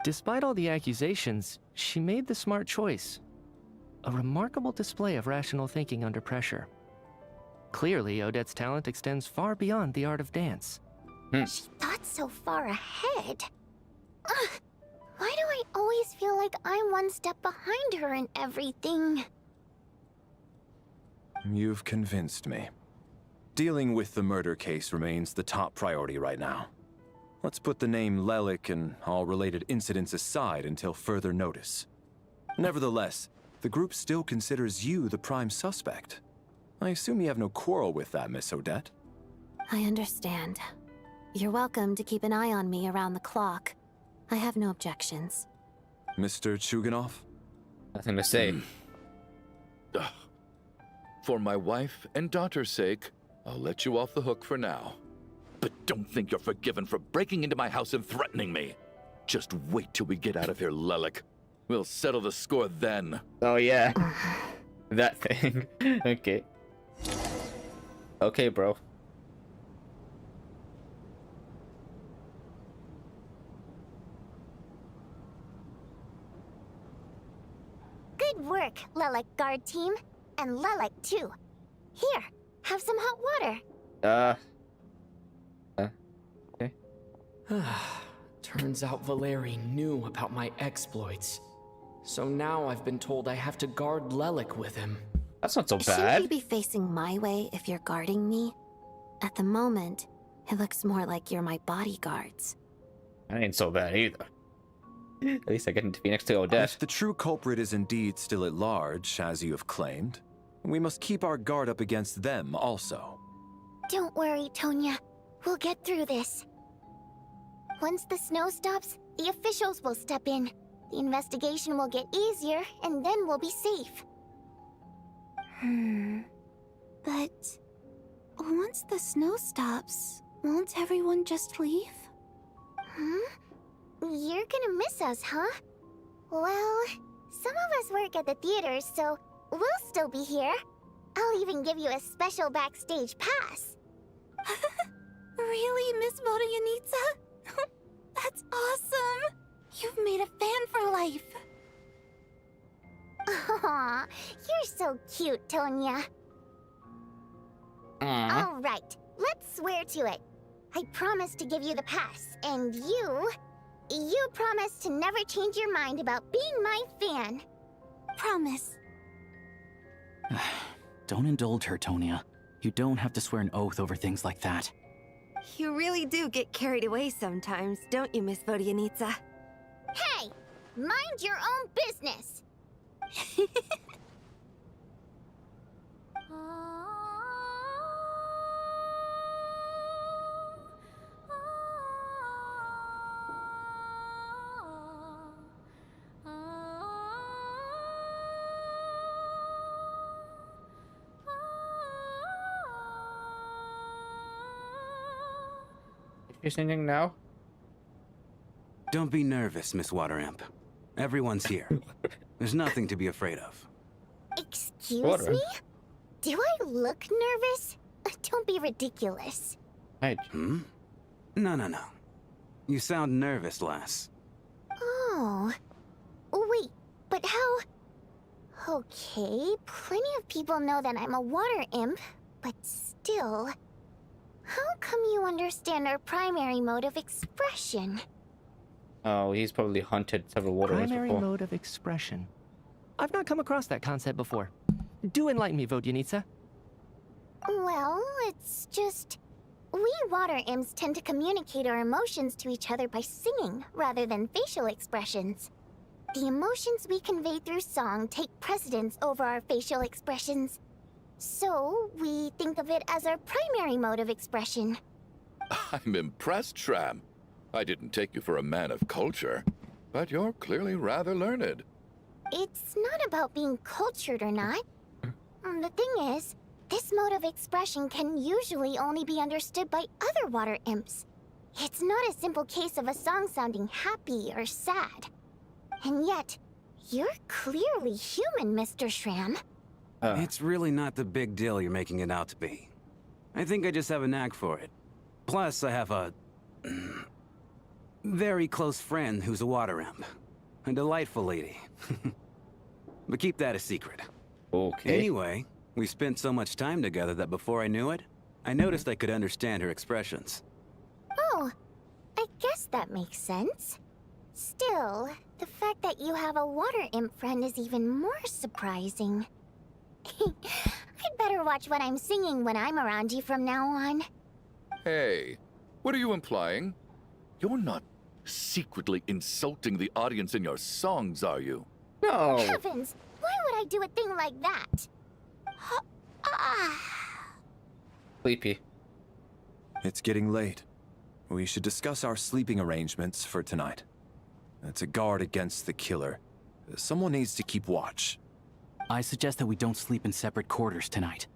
Despite all the accusations, she made the smart choice. A remarkable display of rational thinking under pressure. Clearly, Odette's talent extends far beyond the art of dance. She thought so far ahead. Ugh, why do I always feel like I'm one step behind her in everything? You've convinced me. Dealing with the murder case remains the top priority right now. Let's put the name Lelik and all related incidents aside until further notice. Nevertheless, the group still considers you the prime suspect. I assume you have no quarrel with that, Miss Odette? I understand. You're welcome to keep an eye on me around the clock. I have no objections. Mr. Chuganov? Nothing to say. Ugh. For my wife and daughter's sake, I'll let you off the hook for now. But don't think you're forgiven for breaking into my house and threatening me. Just wait till we get out of here, Lelik. We'll settle the score then. Oh yeah. That thing. Okay. Okay, bro. Good work, Lelik guard team. And Lelik too. Here, have some hot water. Okay. Turns out Valeri knew about my exploits. So now I've been told I have to guard Lelik with him. That's not so Shouldn't bad. you be facing my way if you're guarding me? At the moment, it looks more like you're my bodyguards. That ain't so bad either. At least I get to be next to Odette. If the true culprit is indeed still at large, as you have claimed, we must keep our guard up against them also. Don't worry, Tonya. We'll get through this. Once the snow stops, the officials will step in. The investigation will get easier, and then we'll be safe. But once the snow stops, won't everyone just leave? You're gonna miss us, huh? Well, some of us work at the theaters, so we'll still be here. I'll even give you a special backstage pass. Really, Miss Vodyanitsa? That's awesome! You've made a fan for life. Aw, you're so cute, Tonya. All right, let's swear to it. I promise to give you the pass, and you promise to never change your mind about being my fan. Promise. Don't indulge her, Tonya. You don't have to swear an oath over things like that. You really do get carried away sometimes, don't you, Miss Vodyanitsa? Hey, mind your own business. You're singing now? Don't be nervous, Miss Water Imp. Everyone's here. There's nothing to be afraid of. Excuse me? Do I look nervous? Don't be ridiculous. Right. No, no. You sound nervous, lass. Oh. Wait, but how... Okay, plenty of people know that I'm a water imp, but still... How come you understand our primary mode of expression? Oh, he's probably hunted several water imps Primary before. mode of expression. I've not come across that concept before. Do enlighten me, Vodyanitsa. Well, it's just... We water imps tend to communicate our emotions to each other by singing, rather than facial expressions. The emotions we convey through song take precedence over our facial expressions. So, we think of it as our primary mode of expression. I'm impressed, Shram. I didn't take you for a man of culture, but you're clearly rather learned. It's not about being cultured or not. The thing is, this mode of expression can usually only be understood by other water imps. It's not a simple case of a song sounding happy or sad. And yet, you're clearly human, Mr. Shram. It's really not the big deal you're making it out to be. I think I just have a knack for it. Plus, I have a very close friend who's a water imp. A delightful lady. But keep that a secret. Okay. Anyway, we spent so much time together that before I knew it, I noticed I could understand her expressions. Oh, I guess that makes sense. Still, the fact that you have a water imp friend is even more surprising. I'd better watch what I'm singing when I'm around you from now on. Hey, what are you implying? You're not secretly insulting the audience in your songs, are you? No. Heavens, why would I do a thing like that? Sleepy. It's getting late. We should discuss our sleeping arrangements for tonight. It's a guard against the killer. Someone needs to keep watch. I suggest that we don't sleep in separate quarters tonight.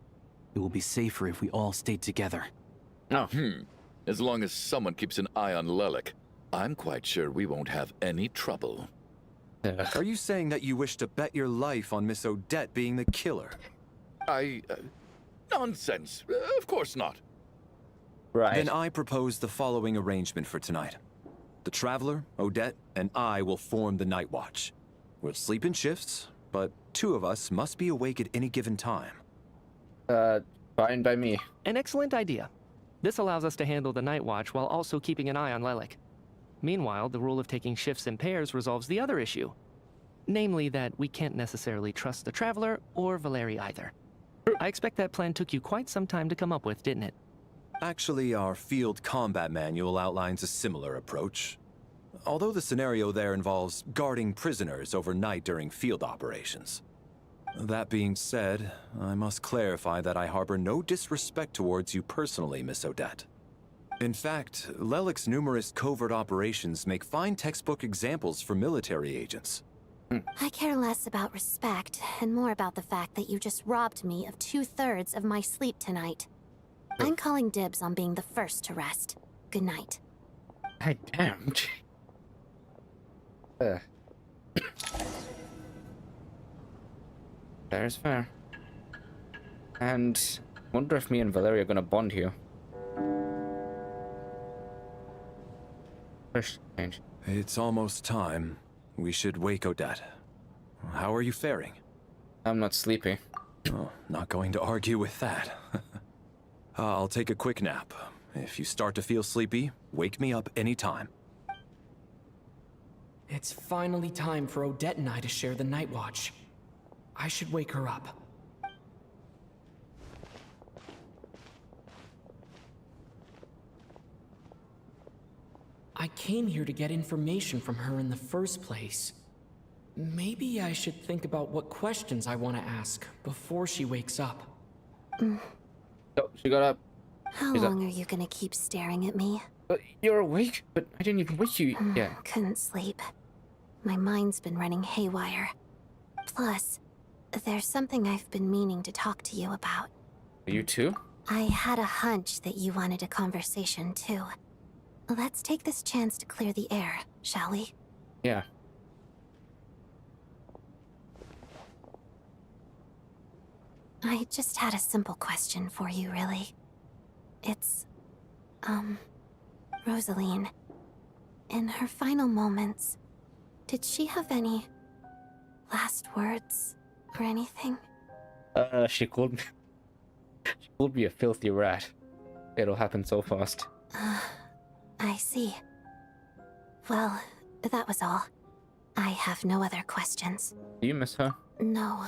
It will be safer if we all stayed together. No. As long as someone keeps an eye on Lelik, I'm quite sure we won't have any trouble. Are you saying that you wish to bet your life on Miss Odette being the killer? Nonsense. Of course not. Right. Then I propose the following arrangement for tonight. The Traveler, Odette, and I will form the Night Watch. We'll sleep in shifts, but 2 of us must be awake at any given time. Fine by me. An excellent idea. This allows us to handle the night watch while also keeping an eye on Lelik. Meanwhile, the rule of taking shifts in pairs resolves the other issue. Namely that we can't necessarily trust the Traveler or Valeri either. I expect that plan took you quite some time to come up with, didn't it? Actually, our field combat manual outlines a similar approach. Although the scenario there involves guarding prisoners overnight during field operations. That being said, I must clarify that I harbor no disrespect towards you personally, Miss Odette. In fact, Lelik's numerous covert operations make fine textbook examples for military agents. I care less about respect and more about the fact that you just robbed me of 2/3 of my sleep tonight. I'm calling dibs on being the first to rest. Good night. God damn. Fair is fair. And wonder if me and Valeria are gonna bond here. First change. It's almost time. We should wake Odette. How are you faring? I'm not sleepy. Oh, not going to argue with that. I'll take a quick nap. If you start to feel sleepy, wake me up anytime. It's finally time for Odette and I to share the night watch. I should wake her up. I came here to get information from her in the first place. Maybe I should think about what questions I want to ask before she wakes up. Oh, she got up. How long are you gonna keep staring at me? You're awake, but I didn't even wake you yet. Couldn't sleep. My mind's been running haywire. Plus, there's something I've been meaning to talk to you about. You too? I had a hunch that you wanted a conversation too. Let's take this chance to clear the air, shall we? Yeah. I just had a simple question for you, really. It's, Rosaline. In her final moments, did she have any last words or anything? She called me. She called me a filthy rat. It'll happen so fast. I see. Well, that was all. I have no other questions. Do you miss her? No.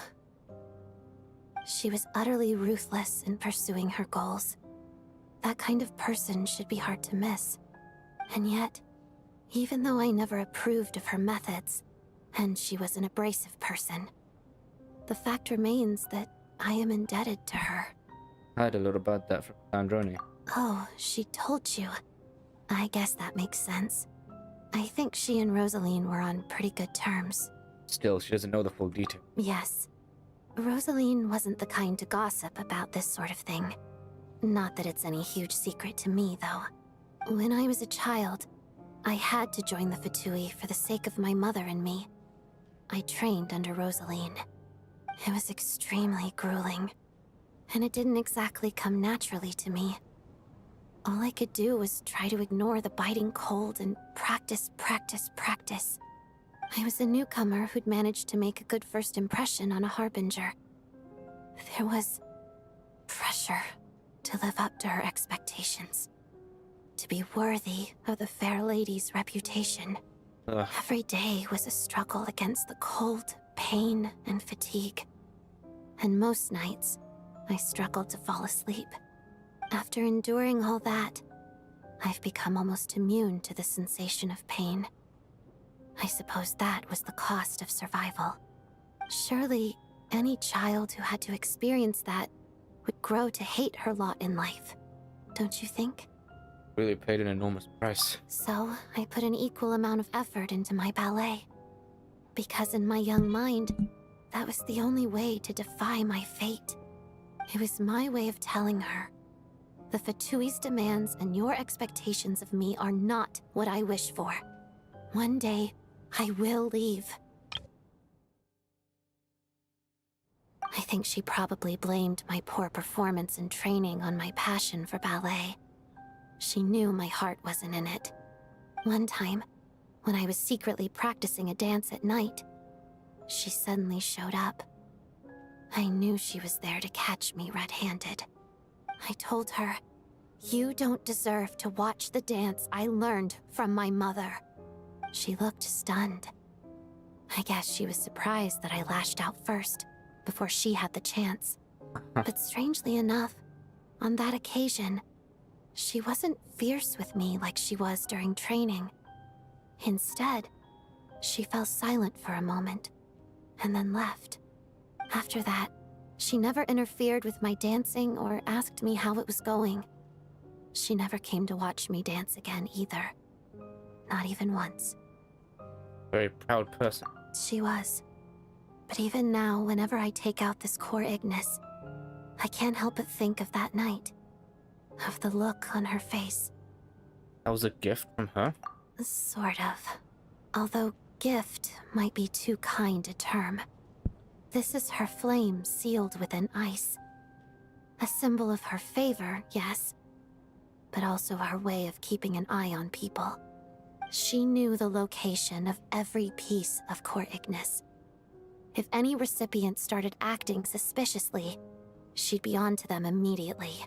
She was utterly ruthless in pursuing her goals. That kind of person should be hard to miss. And yet, even though I never approved of her methods, and she was an abrasive person, the fact remains that I am indebted to her. I heard a little about that from Sandrone. Oh, she told you. I guess that makes sense. I think she and Rosaline were on pretty good terms. Still, she doesn't know the full detail. Yes. Rosaline wasn't the kind to gossip about this sort of thing. Not that it's any huge secret to me, though. When I was a child, I had to join the Fatui for the sake of my mother and me. I trained under Rosaline. It was extremely grueling, and it didn't exactly come naturally to me. All I could do was try to ignore the biting cold and practice, practice, practice. I was a newcomer who'd managed to make a good first impression on a harbinger. There was pressure to live up to her expectations, to be worthy of the fair lady's reputation. Every day was a struggle against the cold, pain, and fatigue. And most nights, I struggled to fall asleep. After enduring all that, I've become almost immune to the sensation of pain. I suppose that was the cost of survival. Surely, any child who had to experience that would grow to hate her lot in life, don't you think? Really paid an enormous price. So, I put an equal amount of effort into my ballet. Because in my young mind, that was the only way to defy my fate. It was my way of telling her, the Fatui's demands and your expectations of me are not what I wish for. One day, I will leave. I think she probably blamed my poor performance in training on my passion for ballet. She knew my heart wasn't in it. One time, when I was secretly practicing a dance at night, she suddenly showed up. I knew she was there to catch me red-handed. I told her, "You don't deserve to watch the dance I learned from my mother." She looked stunned. I guess she was surprised that I lashed out first, before she had the chance. But strangely enough, on that occasion, she wasn't fierce with me like she was during training. Instead, she fell silent for a moment, and then left. After that, she never interfered with my dancing or asked me how it was going. She never came to watch me dance again either. Not even once. Very proud person. She was. But even now, whenever I take out this core Ignis, I can't help but think of that night. Of the look on her face. That was a gift from her? Sort of. Although gift might be too kind a term. This is her flame sealed within ice. A symbol of her favor, yes, but also her way of keeping an eye on people. She knew the location of every piece of core Ignis. If any recipient started acting suspiciously, she'd be on to them immediately.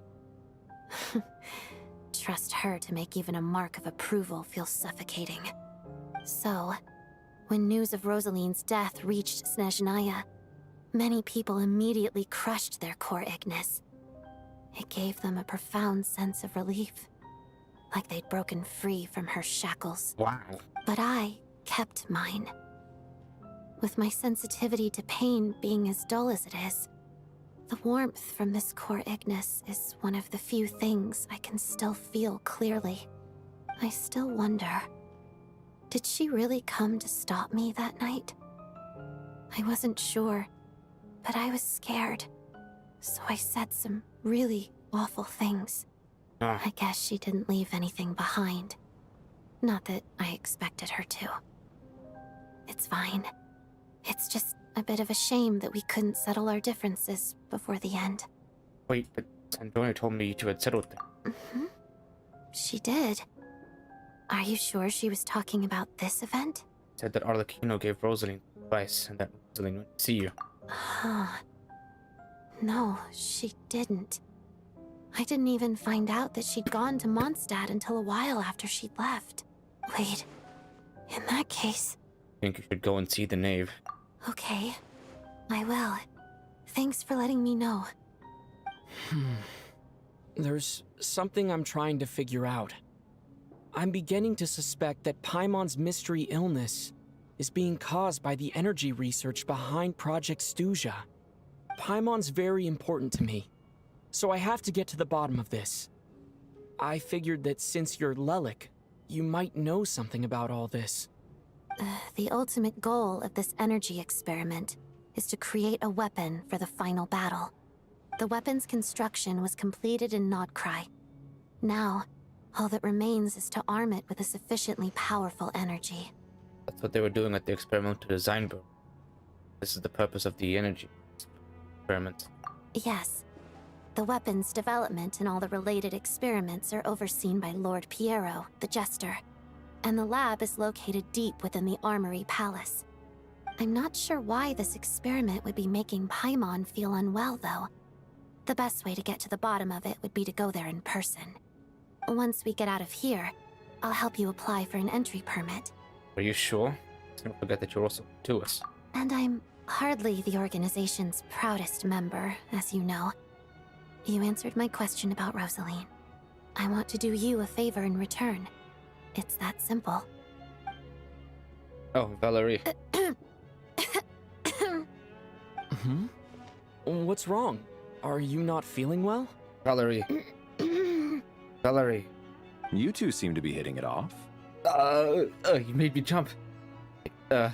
Trust her to make even a mark of approval feel suffocating. So, when news of Rosaline's death reached Snezhnaya, many people immediately crushed their core Ignis. It gave them a profound sense of relief, like they'd broken free from her shackles. Wow. But I kept mine. With my sensitivity to pain being as dull as it is, the warmth from this core Ignis is one of the few things I can still feel clearly. I still wonder, did she really come to stop me that night? I wasn't sure, but I was scared, so I said some really awful things. I guess she didn't leave anything behind. Not that I expected her to. It's fine. It's just a bit of a shame that we couldn't settle our differences before the end. Wait, but Sandrone told me you had settled them. Mm-hmm. She did. Are you sure she was talking about this event? Said that Arlecchino gave Rosaline advice and that Rosaline went to see you. Huh. No, she didn't. I didn't even find out that she'd gone to Mondstadt until a while after she'd left. Wait, in that case... I think you should go and see the knave. Okay, I will. Thanks for letting me know. There's something I'm trying to figure out. I'm beginning to suspect that Paimon's mystery illness is being caused by the energy research behind Project Stuja. Paimon's very important to me, so I have to get to the bottom of this. I figured that since you're Lelik, you might know something about all this. The ultimate goal of this energy experiment is to create a weapon for the final battle. The weapon's construction was completed in Nodcry. Now, all that remains is to arm it with a sufficiently powerful energy. That's what they were doing at the experimental design bureau. This is the purpose of the energy experiment. Yes. The weapon's development and all the related experiments are overseen by Lord Piero, the Jester. And the lab is located deep within the Armory Palace. I'm not sure why this experiment would be making Paimon feel unwell, though. The best way to get to the bottom of it would be to go there in person. Once we get out of here, I'll help you apply for an entry permit. Are you sure? Don't forget that you're also to us. And I'm hardly the organization's proudest member, as you know. You answered my question about Rosaline. I want to do you a favor in return. It's that simple. Oh, Valerie. What's wrong? Are you not feeling well? Valerie. Valerie. You two seem to be hitting it off. You made me jump. I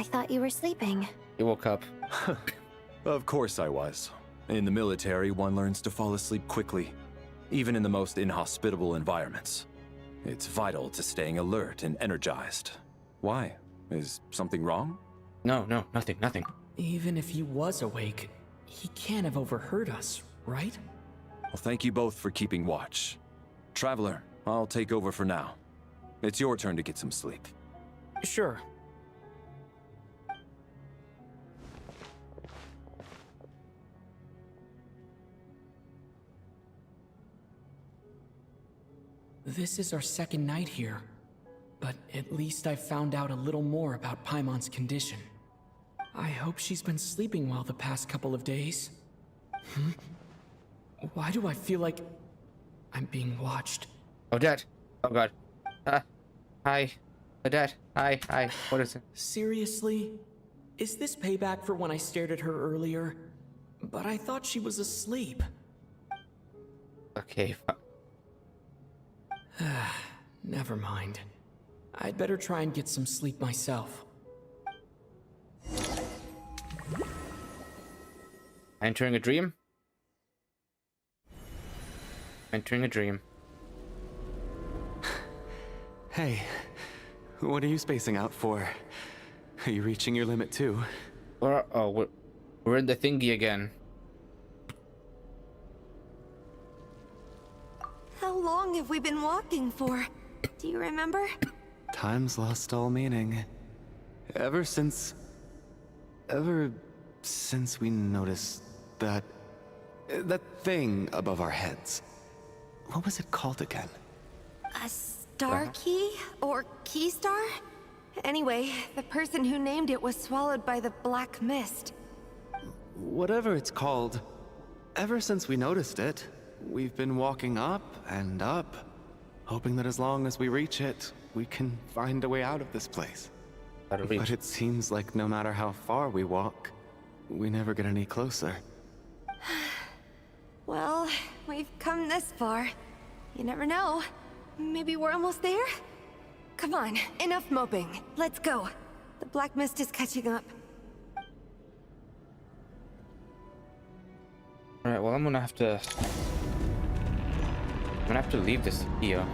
thought you were sleeping. You woke up. Of course I was. In the military, one learns to fall asleep quickly, even in the most inhospitable environments. It's vital to staying alert and energized. Why? Is something wrong? No, nothing. Even if he was awake, he can't have overheard us, right? Well, thank you both for keeping watch. Traveler, I'll take over for now. It's your turn to get some sleep. Sure. This is our second night here, but at least I found out a little more about Paimon's condition. I hope she's been sleeping well the past couple of days. Why do I feel like I'm being watched? Odette! Oh god. Hi. Odette. Hi. What is it? Seriously? Is this payback for when I stared at her earlier? But I thought she was asleep. Okay, Never mind. I'd better try and get some sleep myself. Entering a dream? Entering a dream. Hey, what are you spacing out for? Are you reaching your limit too? We're in the thingy again. How long have we been walking for? Do you remember? Time's lost all meaning. Ever since we noticed that thing above our heads. What was it called again? A star key? Or key star? Anyway, the person who named it was swallowed by the black mist. Whatever it's called, ever since we noticed it, we've been walking up and up, hoping that as long as we reach it, we can find a way out of this place. But it seems like no matter how far we walk, we never get any closer. Well, we've come this far. You never know. Maybe we're almost there? Come on, enough moping. Let's go. The black mist is catching up. Alright, well I'm gonna have to leave this here.